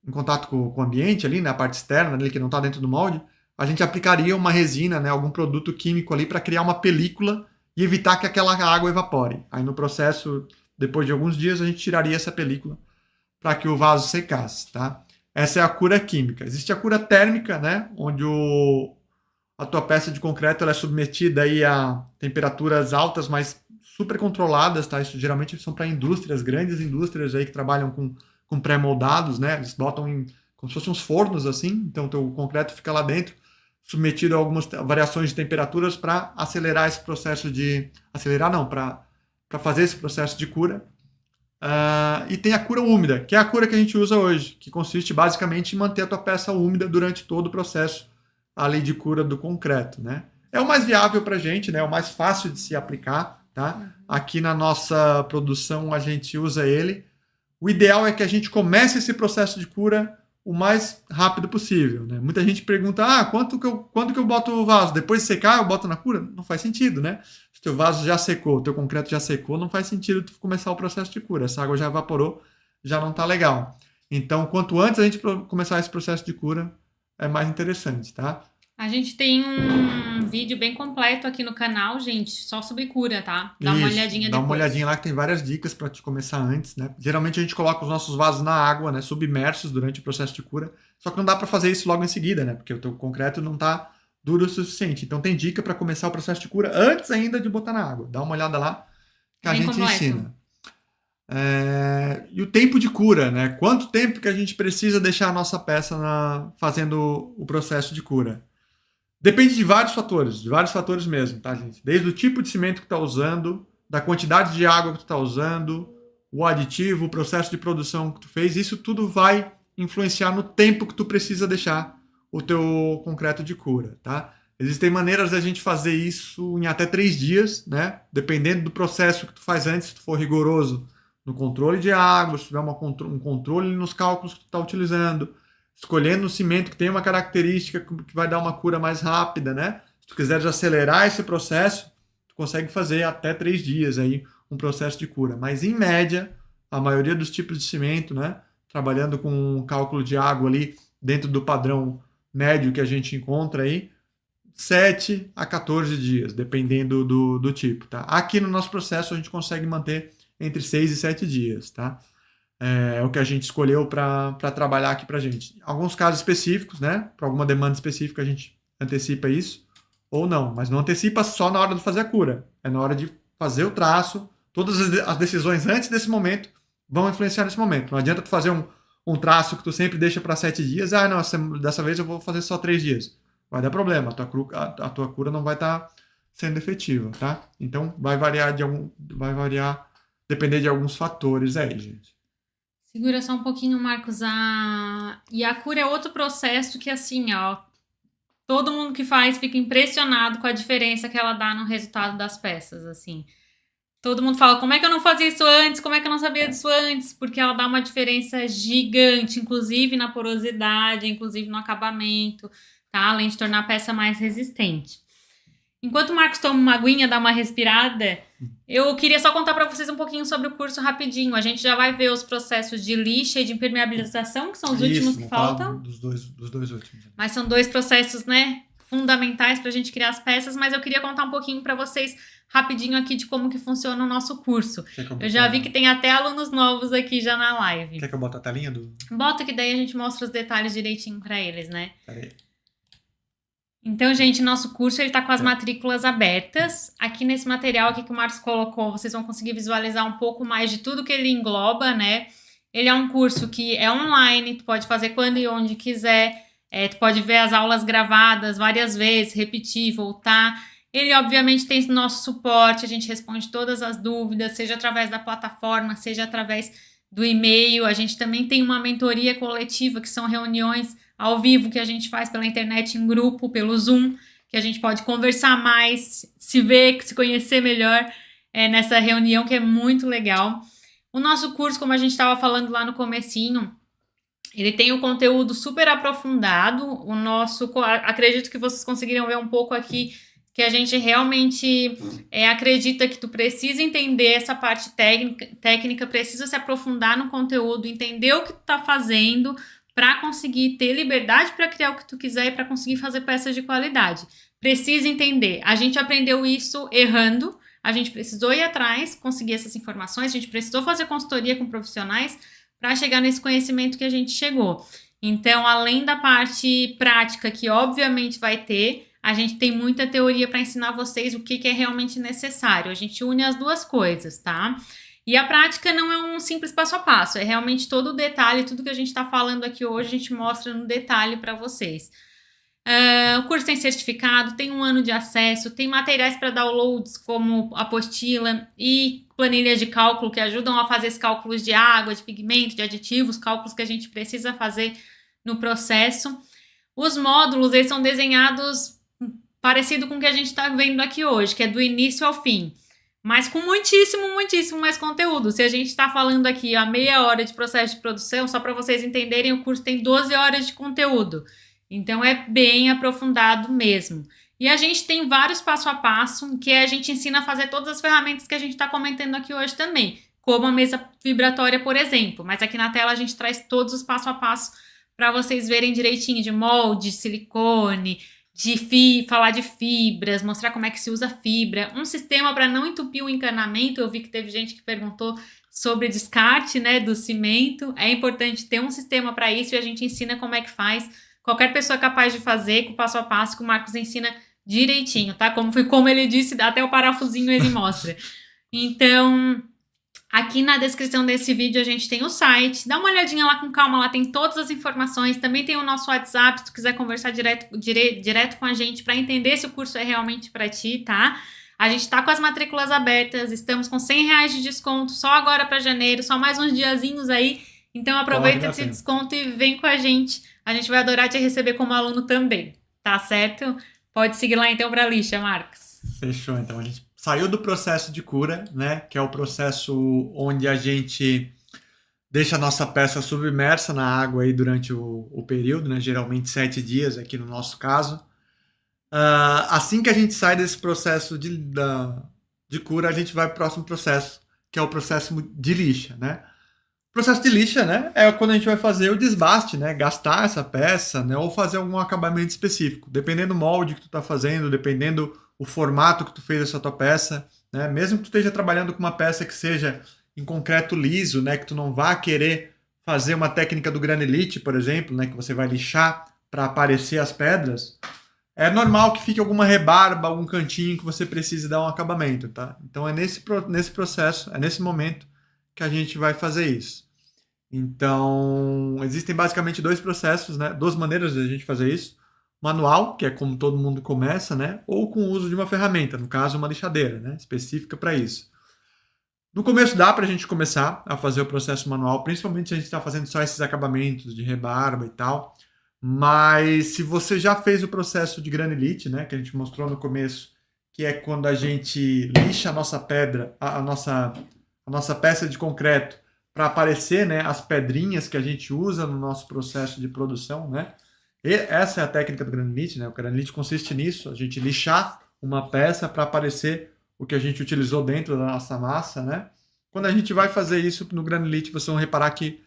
em contato com o ambiente ali, na parte externa, ali, que não está dentro do molde, a gente aplicaria uma resina, né, algum produto químico ali para criar uma película e evitar que aquela água evapore. Aí no processo, depois de alguns dias, a gente tiraria essa película para que o vaso secasse, tá? Essa é a cura química. Existe a cura térmica, né, onde a tua peça de concreto ela é submetida aí a temperaturas altas, mas super controladas, tá? Isso geralmente são para indústrias, grandes indústrias aí que trabalham com pré-moldados, né? Eles botam como se fossem uns fornos assim, então o teu concreto fica lá dentro, submetido a algumas variações de temperaturas para acelerar esse processo para fazer esse processo de cura. E tem a cura úmida, que é a cura que a gente usa hoje, que consiste basicamente em manter a tua peça úmida durante todo o processo ali de cura do concreto, né? É o mais viável para a gente, né? É o mais fácil de se aplicar, tá? Aqui na nossa produção a gente usa ele. O ideal é que a gente comece esse processo de cura o mais rápido possível, né? Muita gente pergunta, quando que eu boto o vaso? Depois de secar, eu boto na cura? Não faz sentido, né? Se o teu vaso já secou, o teu concreto já secou, não faz sentido tu começar o processo de cura. Essa água já evaporou, já não tá legal. Então, quanto antes a gente começar esse processo de cura, é mais interessante, tá? A gente tem um vídeo bem completo aqui no canal, gente, só sobre cura, tá? Dá uma olhadinha depois. Dá uma olhadinha lá que tem várias dicas para te começar antes, né? Geralmente a gente coloca os nossos vasos na água, né? Submersos durante o processo de cura. Só que não dá para fazer isso logo em seguida, né? Porque o teu concreto não tá duro o suficiente. Então tem dica para começar o processo de cura antes ainda de botar na água. Dá uma olhada lá que a gente ensina. E o tempo de cura, né? Quanto tempo que a gente precisa deixar a nossa peça fazendo o processo de cura? Depende de vários fatores mesmo, tá, gente? Desde o tipo de cimento que tu tá usando, da quantidade de água que tu tá usando, o aditivo, o processo de produção que tu fez, isso tudo vai influenciar no tempo que tu precisa deixar o teu concreto de cura, tá? Existem maneiras da gente fazer isso em até 3 dias, né? Dependendo do processo que tu faz antes, se tu for rigoroso no controle de água, se tiver um controle nos cálculos que tu tá utilizando, escolhendo um cimento que tem uma característica que vai dar uma cura mais rápida, né? Se tu quiseres acelerar esse processo, tu consegue fazer até 3 dias aí um processo de cura. Mas, em média, a maioria dos tipos de cimento, né? Trabalhando com um cálculo de água ali dentro do padrão médio que a gente encontra aí, 7 a 14 dias, dependendo do tipo, tá? Aqui no nosso processo a gente consegue manter entre 6 e 7 dias, tá? É o que a gente escolheu para trabalhar aqui para a gente. Em alguns casos específicos, né? Para alguma demanda específica, a gente antecipa isso ou não. Mas não antecipa só na hora de fazer a cura. É na hora de fazer o traço. Todas as decisões antes desse momento vão influenciar nesse momento. Não adianta tu fazer um traço que tu sempre deixa para 7 dias. Não, dessa vez eu vou fazer só 3 dias. Vai dar problema. A tua cura não vai estar sendo efetiva, tá? Então, vai variar depender de alguns fatores aí, gente. Segura só um pouquinho, Marcos. E a cura é outro processo que, assim, ó, todo mundo que faz fica impressionado com a diferença que ela dá no resultado das peças, assim. Todo mundo fala, como é que eu não fazia isso antes? Como é que eu não sabia disso antes? Porque ela dá uma diferença gigante, inclusive na porosidade, inclusive no acabamento, tá? Além de tornar a peça mais resistente. Enquanto o Marcos toma uma aguinha, dá uma respirada, eu queria só contar para vocês um pouquinho sobre o curso rapidinho. A gente já vai ver os processos de lixa e de impermeabilização, que são os últimos que faltam. Dos dois últimos. Mas são 2 processos, né, fundamentais para a gente criar as peças, mas eu queria contar um pouquinho para vocês rapidinho aqui de como que funciona o nosso curso. Eu já vi que tem até alunos novos aqui já na live. Quer que eu bote a telinha do... Bota que daí a gente mostra os detalhes direitinho para eles, né? Peraí. Então, gente, nosso curso ele tá com as matrículas abertas. Aqui nesse material aqui que o Marcos colocou, vocês vão conseguir visualizar um pouco mais de tudo que ele engloba, né? Ele é um curso que é online, tu pode fazer quando e onde quiser. Tu pode ver as aulas gravadas várias vezes, repetir, voltar. Ele, obviamente, tem nosso suporte, a gente responde todas as dúvidas, seja através da plataforma, seja através do e-mail. A gente também tem uma mentoria coletiva, que são reuniões ao vivo que a gente faz pela internet em grupo, pelo Zoom, que a gente pode conversar mais, se ver, se conhecer melhor nessa reunião, que é muito legal. O nosso curso, como a gente estava falando lá no comecinho, ele tem o conteúdo super aprofundado. Acredito que vocês conseguiram ver um pouco aqui, que a gente realmente acredita que tu precisa entender essa parte técnica, precisa se aprofundar no conteúdo, entender o que tu tá fazendo, para conseguir ter liberdade para criar o que tu quiser e para conseguir fazer peças de qualidade. Precisa entender. A gente aprendeu isso errando, a gente precisou ir atrás, conseguir essas informações, a gente precisou fazer consultoria com profissionais para chegar nesse conhecimento que a gente chegou. Então, além da parte prática, que obviamente vai ter, a gente tem muita teoria para ensinar vocês o que é realmente necessário. A gente une as duas coisas, tá? E a prática não é um simples passo a passo, é realmente todo o detalhe, tudo que a gente está falando aqui hoje, a gente mostra no detalhe para vocês. O curso tem certificado, tem 1 ano de acesso, tem materiais para downloads como apostila e planilhas de cálculo que ajudam a fazer esses cálculos de água, de pigmento, de aditivos, cálculos que a gente precisa fazer no processo. Os módulos, eles são desenhados parecido com o que a gente está vendo aqui hoje, que é do início ao fim. Mas com muitíssimo mais conteúdo. Se a gente está falando aqui a meia hora de processo de produção, só para vocês entenderem, o curso tem 12 horas de conteúdo. Então é bem aprofundado mesmo. E a gente tem vários passo a passo, que a gente ensina a fazer todas as ferramentas que a gente está comentando aqui hoje também. Como a mesa vibratória, por exemplo. Mas aqui na tela a gente traz todos os passo a passo para vocês verem direitinho, de molde, silicone, falar de fibras, mostrar como é que se usa fibra, um sistema para não entupir o encanamento. Eu vi que teve gente que perguntou sobre descarte, né, do cimento. É importante ter um sistema para isso e a gente ensina como é que faz. Qualquer pessoa é capaz de fazer com o passo a passo que o Marcos ensina direitinho, tá? Como ele disse, até o parafusinho ele mostra. Então, aqui na descrição desse vídeo a gente tem o site, dá uma olhadinha lá com calma, lá tem todas as informações, também tem o nosso WhatsApp, se tu quiser conversar direto com a gente para entender se o curso é realmente para ti, tá? A gente tá com as matrículas abertas, estamos com R$100 de desconto só agora para janeiro, só mais uns diazinhos aí, então aproveita esse desconto e vem com a gente vai adorar te receber como aluno também, tá certo? Pode seguir lá então para a lixa, Marcos. Fechou, então a gente saiu do processo de cura, né, que é o processo onde a gente deixa a nossa peça submersa na água aí durante o período, né, geralmente 7 dias aqui no nosso caso. Assim que a gente sai desse processo de cura, a gente vai para o próximo processo, que é o processo de lixa, né? O processo de lixa, né, é quando a gente vai fazer o desbaste, né, gastar essa peça, né, ou fazer algum acabamento específico, dependendo do molde que tu está fazendo, dependendo o formato que tu fez essa tua peça, né? Mesmo que tu esteja trabalhando com uma peça que seja em concreto liso, né, que tu não vá querer fazer uma técnica do granilite, por exemplo, né, que você vai lixar para aparecer as pedras, é normal que fique alguma rebarba, algum cantinho que você precise dar um acabamento, tá? Então é nesse processo, é nesse momento que a gente vai fazer isso. Então, existem basicamente 2 processos, né, 2 maneiras de a gente fazer isso. Manual, que é como todo mundo começa, né? Ou com o uso de uma ferramenta, no caso uma lixadeira, né? Específica para isso. No começo dá para a gente começar a fazer o processo manual, principalmente se a gente está fazendo só esses acabamentos de rebarba e tal, Mas se você já fez o processo de granilite, né, que a gente mostrou no começo, que é quando a gente lixa a nossa pedra, a nossa peça de concreto, para aparecer, né, as pedrinhas que a gente usa no nosso processo de produção, né? E essa é a técnica do granilite, né? O granilite consiste nisso, a gente lixar uma peça para aparecer o que a gente utilizou dentro da nossa massa, né? Quando a gente vai fazer isso no granilite, vocês vão reparar que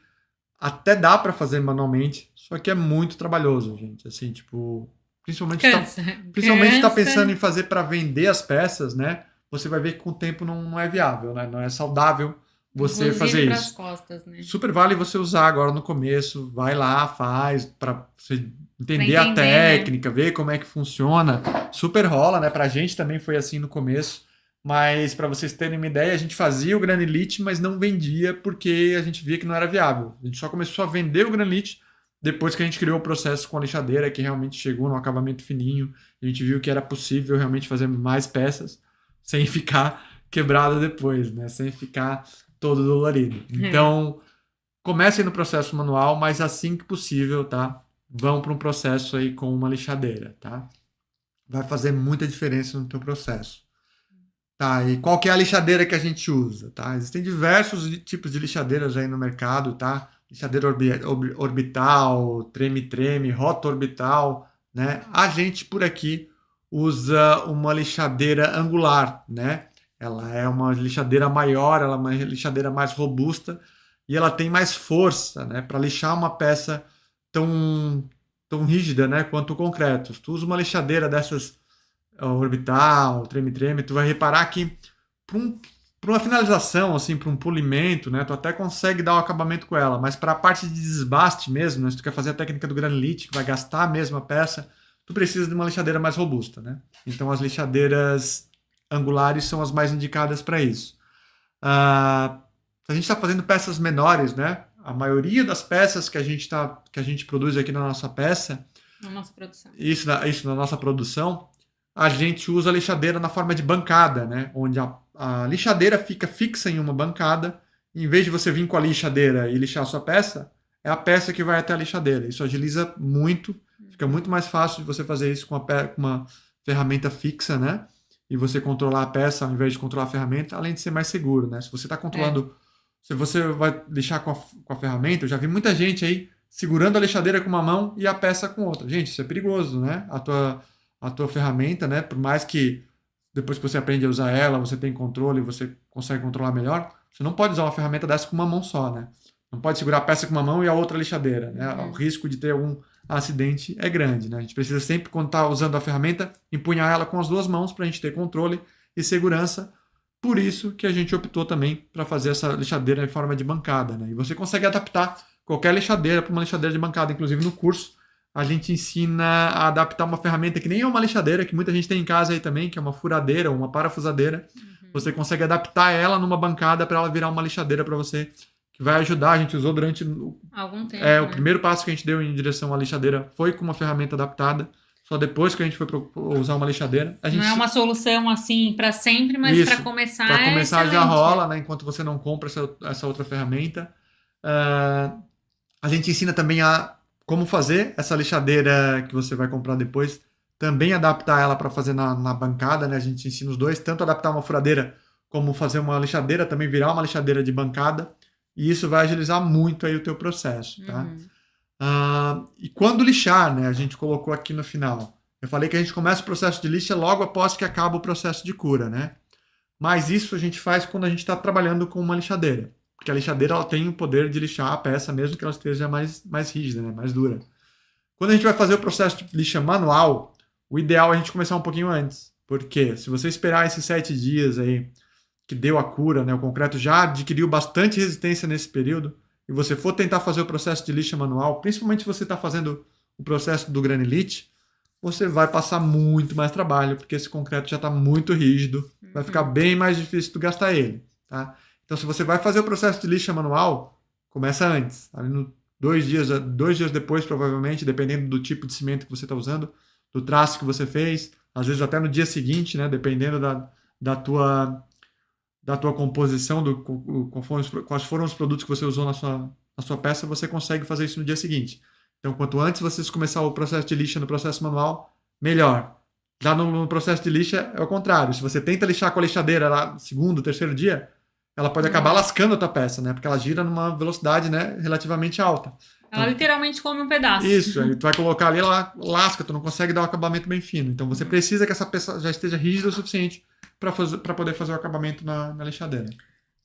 até dá para fazer manualmente, só que é muito trabalhoso, gente. Assim, tipo, principalmente tá, Cansa, principalmente tá cansa. pensando em fazer para vender as peças, né? Você vai ver que com o tempo não é viável, né? Não é saudável você Inclusive fazer para as isso. costas, né? Super vale você usar agora no começo, vai lá, faz para você Para entender a entender, né? técnica, ver como é que funciona. Super rola, né? Pra gente também foi assim no começo, mas para vocês terem uma ideia, a gente fazia o granilite, mas não vendia porque a gente via que não era viável. A gente só começou a vender o granilite depois que a gente criou o processo com a lixadeira, que realmente chegou no acabamento fininho. A gente viu que era possível realmente fazer mais peças sem ficar quebrado depois, né? Sem ficar todo dolorido. Então, comecem no processo manual, mas assim que possível, tá? Vão para um processo aí com uma lixadeira, tá? Vai fazer muita diferença no teu processo. Tá, e qual que é a lixadeira que a gente usa, tá? Existem diversos tipos de lixadeiras aí no mercado, tá? Lixadeira orbital, treme-treme, rota orbital, né? A gente por aqui usa uma lixadeira angular, né? Ela é uma lixadeira maior, ela é uma lixadeira mais robusta e ela tem mais força, né? Para lixar uma peça tão rígida, né? Quanto o concreto. Se tu usa uma lixadeira dessas orbital, treme-treme, tu vai reparar que para uma finalização, assim, para um polimento, né, tu até consegue dar o acabamento com ela, mas para a parte de desbaste mesmo, né, se tu quer fazer a técnica do granilite, que vai gastar mesmo a peça, tu precisa de uma lixadeira mais robusta, né? Então as lixadeiras angulares são as mais indicadas para isso. Se a gente está fazendo peças menores, né? A maioria das peças que a gente produz aqui na nossa peça, Na nossa produção. isso na nossa produção, a gente usa a lixadeira na forma de bancada, né? Onde a lixadeira fica fixa em uma bancada. Em vez de você vir com a lixadeira e lixar a sua peça, é a peça que vai até a lixadeira. Isso agiliza muito, fica muito mais fácil de você fazer isso com uma ferramenta fixa, né? E você controlar a peça ao invés de controlar a ferramenta, além de ser mais seguro, né? Se você está controlando, se você vai lixar com a ferramenta, eu já vi muita gente aí segurando a lixadeira com uma mão e a peça com outra. Gente, isso é perigoso, né? A tua ferramenta, né? Por mais que depois que você aprende a usar ela, você tem controle, você consegue controlar melhor, você não pode usar uma ferramenta dessa com uma mão só, né? Não pode segurar a peça com uma mão e a outra lixadeira, né? O risco de ter algum acidente é grande, né? A gente precisa sempre, quando está usando a ferramenta, empunhar ela com as duas mãos para a gente ter controle e segurança. Por isso que a gente optou também para fazer essa lixadeira em forma de bancada, né? E você consegue adaptar qualquer lixadeira para uma lixadeira de bancada, inclusive no curso a gente ensina a adaptar uma ferramenta que nem é uma lixadeira, que muita gente tem em casa aí também, que é uma furadeira ou uma parafusadeira. Você consegue adaptar ela numa bancada para ela virar uma lixadeira para você, que vai ajudar. A gente usou durante algum tempo, o primeiro passo que a gente deu em direção à lixadeira foi com uma ferramenta adaptada. Só depois que a gente foi usar uma lixadeira. Não é uma solução assim para sempre, mas para começar para começar excelente. já rola, né? Enquanto você não compra essa outra ferramenta. A gente ensina também como fazer essa lixadeira que você vai comprar depois, também adaptar ela para fazer na bancada, né? A gente ensina os dois, tanto adaptar uma furadeira como fazer uma lixadeira, também virar uma lixadeira de bancada, e isso vai agilizar muito aí o teu processo, tá? E quando lixar, né? A gente colocou aqui no final. Eu falei que a gente começa o processo de lixa logo após que acaba o processo de cura, né? Mas isso a gente faz quando a gente está trabalhando com uma lixadeira. Porque a lixadeira ela tem o poder de lixar a peça, mesmo que ela esteja mais rígida, né? Mais dura. Quando a gente vai fazer o processo de lixa manual, o ideal é a gente começar um pouquinho antes. Porque se você esperar esses 7 dias aí, que deu a cura, né? O concreto já adquiriu bastante resistência nesse período, e você for tentar fazer o processo de lixa manual, principalmente se você está fazendo o processo do granilite, você vai passar muito mais trabalho, porque esse concreto já está muito rígido, vai ficar bem mais difícil de gastar ele, tá? Então, se você vai fazer o processo de lixa manual, começa antes. Ali 2 dias depois, provavelmente, dependendo do tipo de cimento que você está usando, do traço que você fez, às vezes até no dia seguinte, né? Dependendo da tua composição, quais foram os produtos que você usou na sua peça, você consegue fazer isso no dia seguinte. Então, quanto antes vocês começar o processo de lixa no processo manual, melhor. Já no processo de lixa é o contrário. Se você tenta lixar com a lixadeira lá no segundo, terceiro dia, ela pode acabar lascando a tua peça, né? Porque ela gira numa velocidade, né, relativamente alta. Ela literalmente come um pedaço. Isso, aí tu vai colocar ali, ela lasca, tu não consegue dar um acabamento bem fino. Então você precisa que essa peça já esteja rígida o suficiente para poder fazer o acabamento na lixadeira.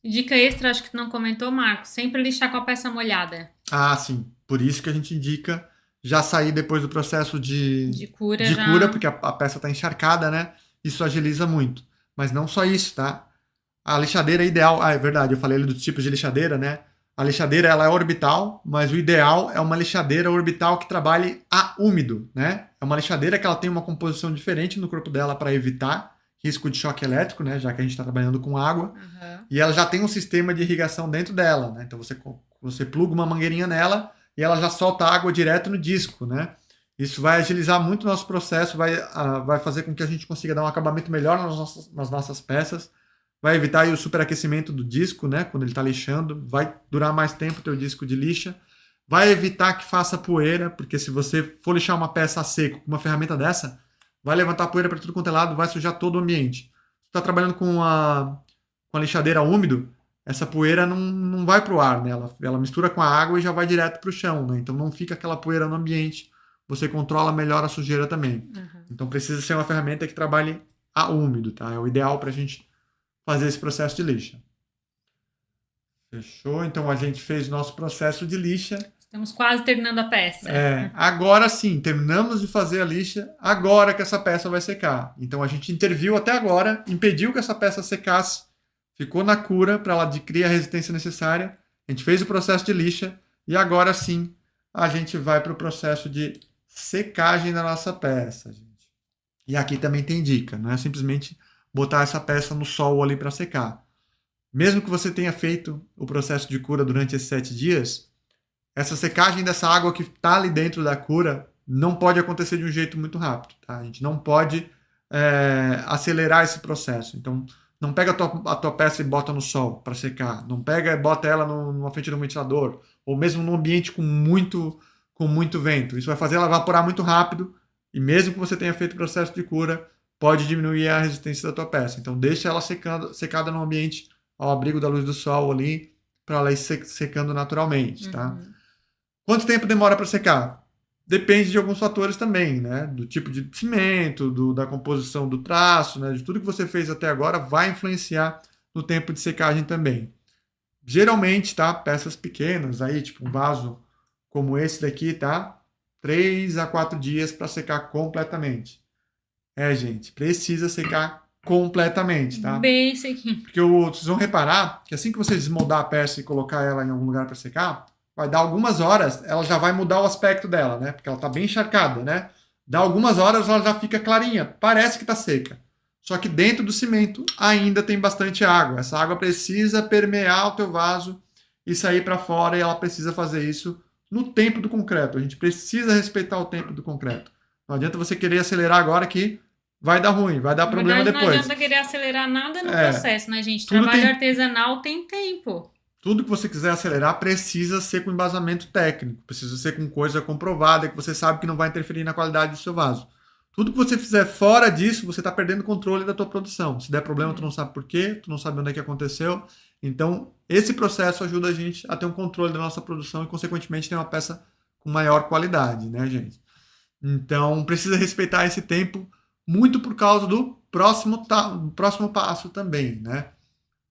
Dica extra, acho que tu não comentou, Marcos, sempre lixar com a peça molhada. Ah, sim. Por isso que a gente indica já sair depois do processo de cura, porque a peça está encharcada, né? Isso agiliza muito. Mas não só isso, tá? A lixadeira é ideal. Ah, é verdade, eu falei ali dos tipos de lixadeira, né? A lixadeira ela é orbital, mas o ideal é uma lixadeira orbital que trabalhe a úmido, né? É uma lixadeira que ela tem uma composição diferente no corpo dela para evitar risco de choque elétrico, né? Já que a gente está trabalhando com água. Uhum. E ela já tem um sistema de irrigação dentro dela, né? Então você pluga uma mangueirinha nela e ela já solta água direto no disco, né? Isso vai agilizar muito o nosso processo, vai fazer com que a gente consiga dar um acabamento melhor nas nossas peças, vai evitar aí o superaquecimento do disco, né? Quando ele está lixando, vai durar mais tempo o teu disco de lixa, vai evitar que faça poeira, porque se você for lixar uma peça a seco com uma ferramenta dessa, vai levantar poeira para tudo quanto é lado, vai sujar todo o ambiente. Se você está trabalhando com a lixadeira úmido, essa poeira não vai para o ar, né? Ela mistura com a água e já vai direto para o chão, né? Então não fica aquela poeira no ambiente. Você controla melhor a sujeira também. Uhum. Então precisa ser uma ferramenta que trabalhe a úmido, tá? É o ideal para a gente fazer esse processo de lixa. Fechou? Então a gente fez o nosso processo de lixa. Estamos quase terminando a peça. Agora sim, terminamos de fazer a lixa, agora que essa peça vai secar. Então a gente interviu até agora, impediu que essa peça secasse, ficou na cura para ela adquirir a resistência necessária. A gente fez o processo de lixa e agora sim a gente vai para o processo de secagem da nossa peça, gente. E aqui também tem dica, não é simplesmente botar essa peça no sol ali para secar. Mesmo que você tenha feito o processo de cura durante esses 7 dias, essa secagem dessa água que está ali dentro da cura não pode acontecer de um jeito muito rápido, tá? A gente não pode acelerar esse processo. Então, não pega a tua peça e bota no sol para secar. Não pega e bota ela numa frente do ventilador. Ou mesmo num ambiente com muito vento. Isso vai fazer ela evaporar muito rápido. E mesmo que você tenha feito o processo de cura, pode diminuir a resistência da tua peça. Então deixa ela secada no ambiente ao abrigo da luz do sol ali, para ela ir secando naturalmente, tá? Uhum. Quanto tempo demora para secar? Depende de alguns fatores também, né? Do tipo de cimento, da composição do traço, né? De tudo que você fez até agora vai influenciar no tempo de secagem também. Geralmente, tá? Peças pequenas aí, tipo um vaso como esse daqui, tá? 3 a 4 dias para secar completamente. Gente, precisa secar completamente, tá? Bem sequinho. Porque vocês vão reparar que assim que você desmoldar a peça e colocar ela em algum lugar para secar, vai dar algumas horas, ela já vai mudar o aspecto dela, né? Porque ela está bem encharcada, né? Dá algumas horas, ela já fica clarinha, parece que está seca. Só que dentro do cimento ainda tem bastante água. Essa água precisa permear o teu vaso e sair para fora, e ela precisa fazer isso no tempo do concreto. A gente precisa respeitar o tempo do concreto. Não adianta você querer acelerar agora que vai dar ruim, vai dar problema depois. Não adianta querer acelerar nada no processo, né, gente? Trabalho artesanal tem tempo. Tudo que você quiser acelerar precisa ser com embasamento técnico, precisa ser com coisa comprovada, que você sabe que não vai interferir na qualidade do seu vaso. Tudo que você fizer fora disso, você está perdendo o controle da tua produção. Se der problema, tu não sabe por quê, tu não sabe onde é que aconteceu. Então, esse processo ajuda a gente a ter um controle da nossa produção e, consequentemente, ter uma peça com maior qualidade, né, gente? Então, precisa respeitar esse tempo, muito por causa do próximo passo também, né?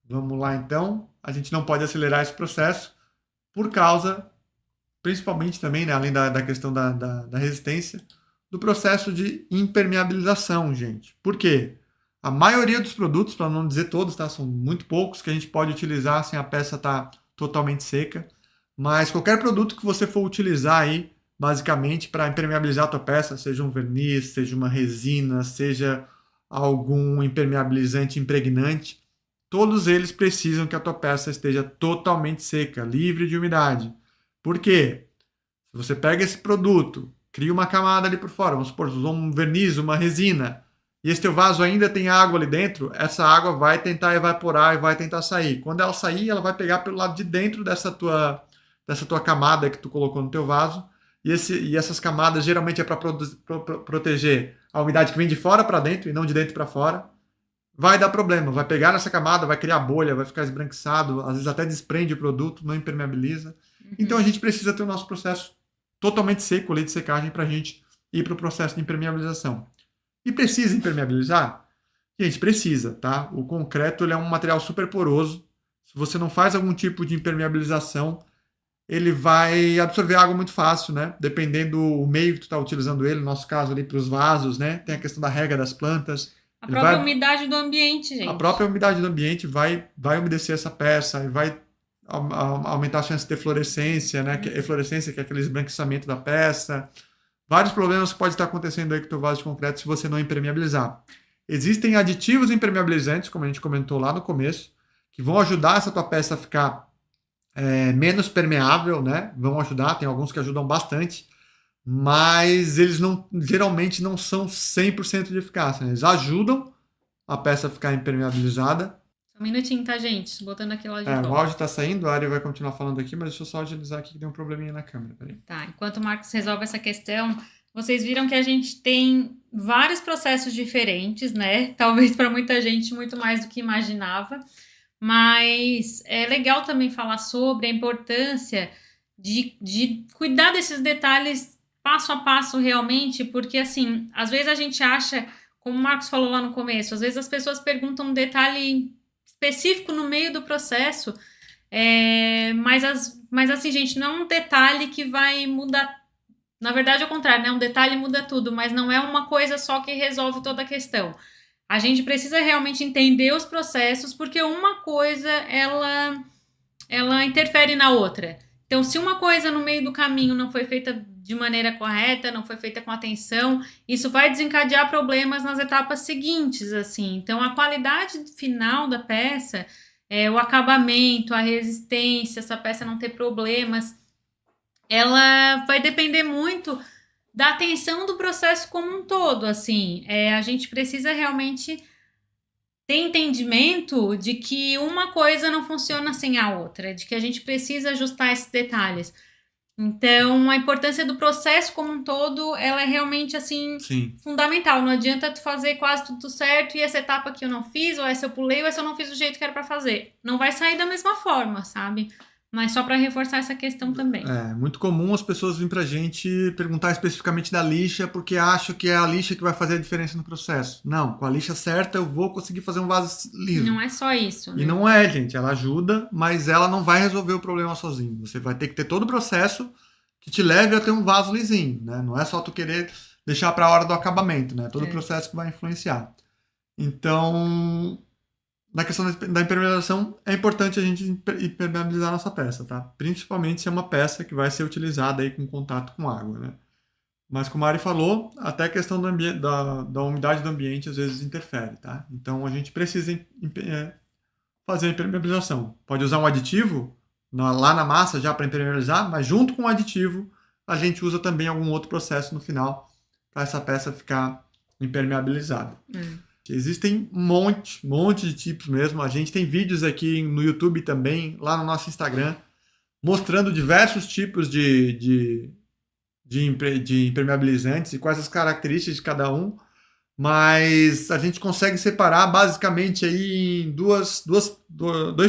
Vamos lá, então. A gente não pode acelerar esse processo por causa, principalmente também, né, além da questão da resistência, do processo de impermeabilização, gente. Por quê? A maioria dos produtos, para não dizer todos, tá? São muito poucos que a gente pode utilizar sem a peça estar totalmente seca. Mas qualquer produto que você for utilizar aí, basicamente, para impermeabilizar a tua peça, seja um verniz, seja uma resina, seja algum impermeabilizante impregnante, todos eles precisam que a tua peça esteja totalmente seca, livre de umidade. Por quê? Se você pega esse produto, cria uma camada ali por fora, vamos supor, usou um verniz, uma resina, e esse teu vaso ainda tem água ali dentro, essa água vai tentar evaporar e vai tentar sair. Quando ela sair, ela vai pegar pelo lado de dentro dessa tua camada que tu colocou no teu vaso, e essas camadas geralmente é para proteger a umidade que vem de fora para dentro e não de dentro para fora, vai dar problema. Vai pegar nessa camada, vai criar bolha, vai ficar esbranquiçado, às vezes até desprende o produto, não impermeabiliza. Então a gente precisa ter o nosso processo totalmente seco, lei de secagem, para a gente ir para o processo de impermeabilização. E precisa impermeabilizar? Gente, precisa, tá? O concreto ele é um material super poroso. Se você não faz algum tipo de impermeabilização, ele vai absorver água muito fácil, né? Dependendo do meio que tu está utilizando ele, no nosso caso ali para os vasos, né? Tem a questão da rega das plantas. A própria umidade do ambiente, gente. A própria umidade do ambiente vai umedecer essa peça e vai aumentar a chance de eflorescência, né? Eflorescência, que é aquele esbranquiçamento da peça. Vários problemas que podem estar acontecendo aí com o teu vaso de concreto se você não impermeabilizar. Existem aditivos impermeabilizantes, como a gente comentou lá no começo, que vão ajudar essa tua peça a ficar menos permeável, né? Vão ajudar, tem alguns que ajudam bastante, mas eles geralmente não são 100% de eficácia, né? Eles ajudam a peça a ficar impermeabilizada. Um minutinho, tá, gente? Botando aqui lá de volta. O áudio tá saindo, a Ari vai continuar falando aqui, mas deixa eu só agilizar aqui que deu um probleminha na câmera. Peraí. Tá, enquanto o Marcos resolve essa questão, vocês viram que a gente tem vários processos diferentes, né? Talvez para muita gente muito mais do que imaginava, mas é legal também falar sobre a importância de cuidar desses detalhes passo a passo realmente, porque assim, às vezes a gente acha, como o Marcos falou lá no começo, às vezes as pessoas perguntam um detalhe específico no meio do processo, mas assim, gente, não é um detalhe que vai mudar. Na verdade, ao contrário, né? Um detalhe muda tudo, mas não é uma coisa só que resolve toda a questão. A gente precisa realmente entender os processos, porque uma coisa, ela interfere na outra. Então, se uma coisa no meio do caminho não foi feita de maneira correta, não foi feita com atenção, isso vai desencadear problemas nas etapas seguintes, assim. Então, a qualidade final da peça, o acabamento, a resistência, essa peça não ter problemas, ela vai depender muito da atenção do processo como um todo, assim. A gente precisa realmente ter entendimento de que uma coisa não funciona sem a outra, de que a gente precisa ajustar esses detalhes. Então, a importância do processo como um todo, ela é realmente, assim, Sim. fundamental. Não adianta tu fazer quase tudo certo e essa etapa que eu não fiz, ou essa eu pulei, ou essa eu não fiz do jeito que era para fazer. Não vai sair da mesma forma, sabe? Mas só para reforçar essa questão também. É muito comum as pessoas virem pra gente perguntar especificamente da lixa porque acham que é a lixa que vai fazer a diferença no processo. Não, com a lixa certa eu vou conseguir fazer um vaso liso. Não é só isso, né? E não é, gente. Ela ajuda, mas ela não vai resolver o problema sozinho. Você vai ter que ter todo o processo que te leve a ter um vaso lisinho, né? Não é só tu querer deixar para a hora do acabamento, né? Todo o processo que vai influenciar. Então, na questão da impermeabilização, é importante a gente impermeabilizar a nossa peça, tá? Principalmente se é uma peça que vai ser utilizada aí com contato com água, né? Mas como a Ari falou, até a questão da umidade do ambiente às vezes interfere, tá? Então a gente precisa fazer a impermeabilização. Pode usar um aditivo lá na massa já para impermeabilizar, mas junto com o aditivo a gente usa também algum outro processo no final para essa peça ficar impermeabilizada. Existem um monte de tipos mesmo. A gente tem vídeos aqui no YouTube também, lá no nosso Instagram, mostrando diversos tipos de impermeabilizantes e quais as características de cada um, mas a gente consegue separar basicamente aí em dois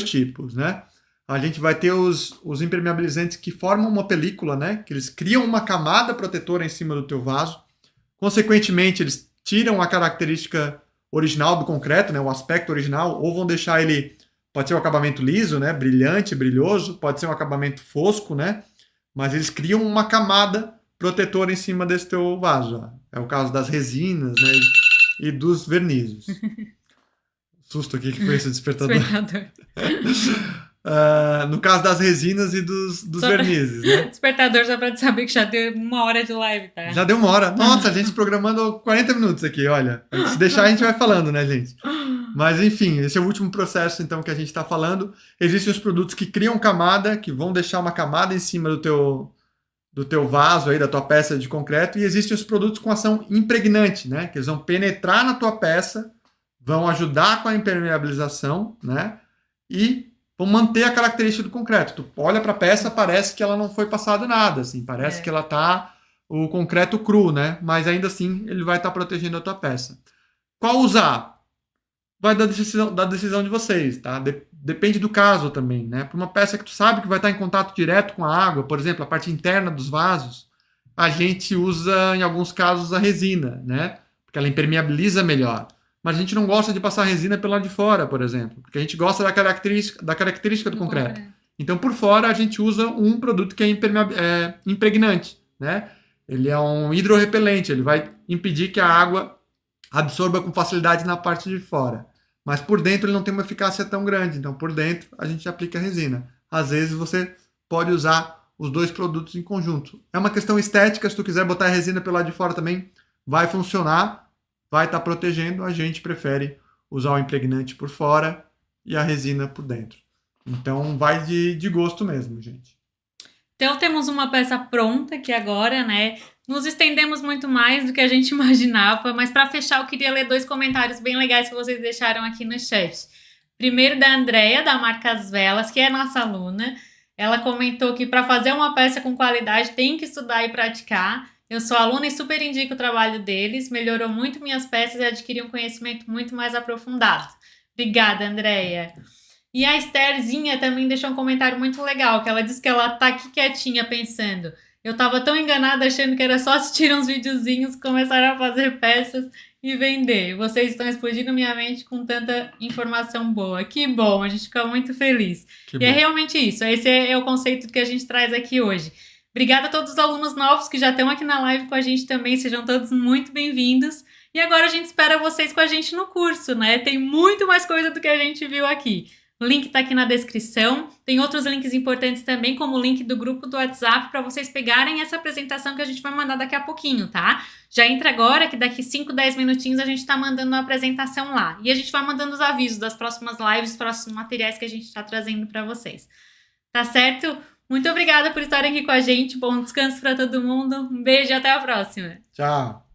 tipos, né? A gente vai ter os impermeabilizantes que formam uma película, né? Que eles criam uma camada protetora em cima do teu vaso. Consequentemente, eles tiram a característica original do concreto, né? O aspecto original, ou vão deixar ele, pode ser um acabamento liso, né? Brilhante, brilhoso, pode ser um acabamento fosco, né? Mas eles criam uma camada protetora em cima desse teu vaso. Ó. É o caso das resinas, né? E dos vernizes. Susto aqui que foi esse despertador. No caso das resinas e dos vernizes, né? Despertador só pra saber que já deu 1 hora de live, tá? Já deu 1 hora. Nossa, a gente programando 40 minutos aqui, olha. Se deixar, a gente vai falando, né, gente? Mas, enfim, esse é o último processo, então, que a gente tá falando. Existem os produtos que criam camada, que vão deixar uma camada em cima do teu vaso, aí, da tua peça de concreto. E existem os produtos com ação impregnante, né? Que eles vão penetrar na tua peça, vão ajudar com a impermeabilização, né? E vão manter a característica do concreto. Tu olha para a peça, parece que ela não foi passado nada, assim, parece que ela tá o concreto cru, né? Mas ainda assim ele vai estar protegendo a tua peça. Qual usar? Vai da decisão de vocês, tá? Depende do caso também, né? Para uma peça que tu sabe que vai estar em contato direto com a água, por exemplo, a parte interna dos vasos, a gente usa, em alguns casos, a resina, né? Porque ela impermeabiliza melhor. Mas a gente não gosta de passar resina pelo lado de fora, por exemplo, porque a gente gosta da característica do concreto. Então, por fora, a gente usa um produto que é impregnante, né? Ele é um hidrorrepelente, ele vai impedir que a água absorva com facilidade na parte de fora. Mas por dentro ele não tem uma eficácia tão grande, então por dentro a gente aplica a resina. Às vezes você pode usar os dois produtos em conjunto. É uma questão estética, se tu quiser botar a resina pelo lado de fora também vai funcionar, vai estar protegendo. A gente prefere usar o impregnante por fora e a resina por dentro. Então vai de gosto mesmo, gente. Então temos uma peça pronta aqui agora, né? Nos estendemos muito mais do que a gente imaginava, mas para fechar eu queria ler 2 comentários bem legais que vocês deixaram aqui no chat. Primeiro da Andrea, da marca As Velas, que é nossa aluna. Ela comentou que para fazer uma peça com qualidade tem que estudar e praticar. Eu sou aluna e super indico o trabalho deles. Melhorou muito minhas peças e adquiri um conhecimento muito mais aprofundado. Obrigada, Andrea. E a Estherzinha também deixou um comentário muito legal, que ela disse que ela tá aqui quietinha pensando. Eu tava tão enganada achando que era só assistir uns videozinhos, começar a fazer peças e vender. Vocês estão explodindo minha mente com tanta informação boa. Que bom, a gente fica muito feliz. É realmente isso, esse é o conceito que a gente traz aqui hoje. Obrigada a todos os alunos novos que já estão aqui na live com a gente também, sejam todos muito bem-vindos. E agora a gente espera vocês com a gente no curso, né? Tem muito mais coisa do que a gente viu aqui. O link está aqui na descrição. Tem outros links importantes também, como o link do grupo do WhatsApp, para vocês pegarem essa apresentação que a gente vai mandar daqui a pouquinho, tá? Já entra agora, que daqui 5, 10 minutinhos a gente está mandando a apresentação lá. E a gente vai mandando os avisos das próximas lives, dos próximos materiais que a gente está trazendo para vocês. Tá certo? Muito obrigada por estarem aqui com a gente. Bom descanso para todo mundo. Um beijo e até a próxima. Tchau.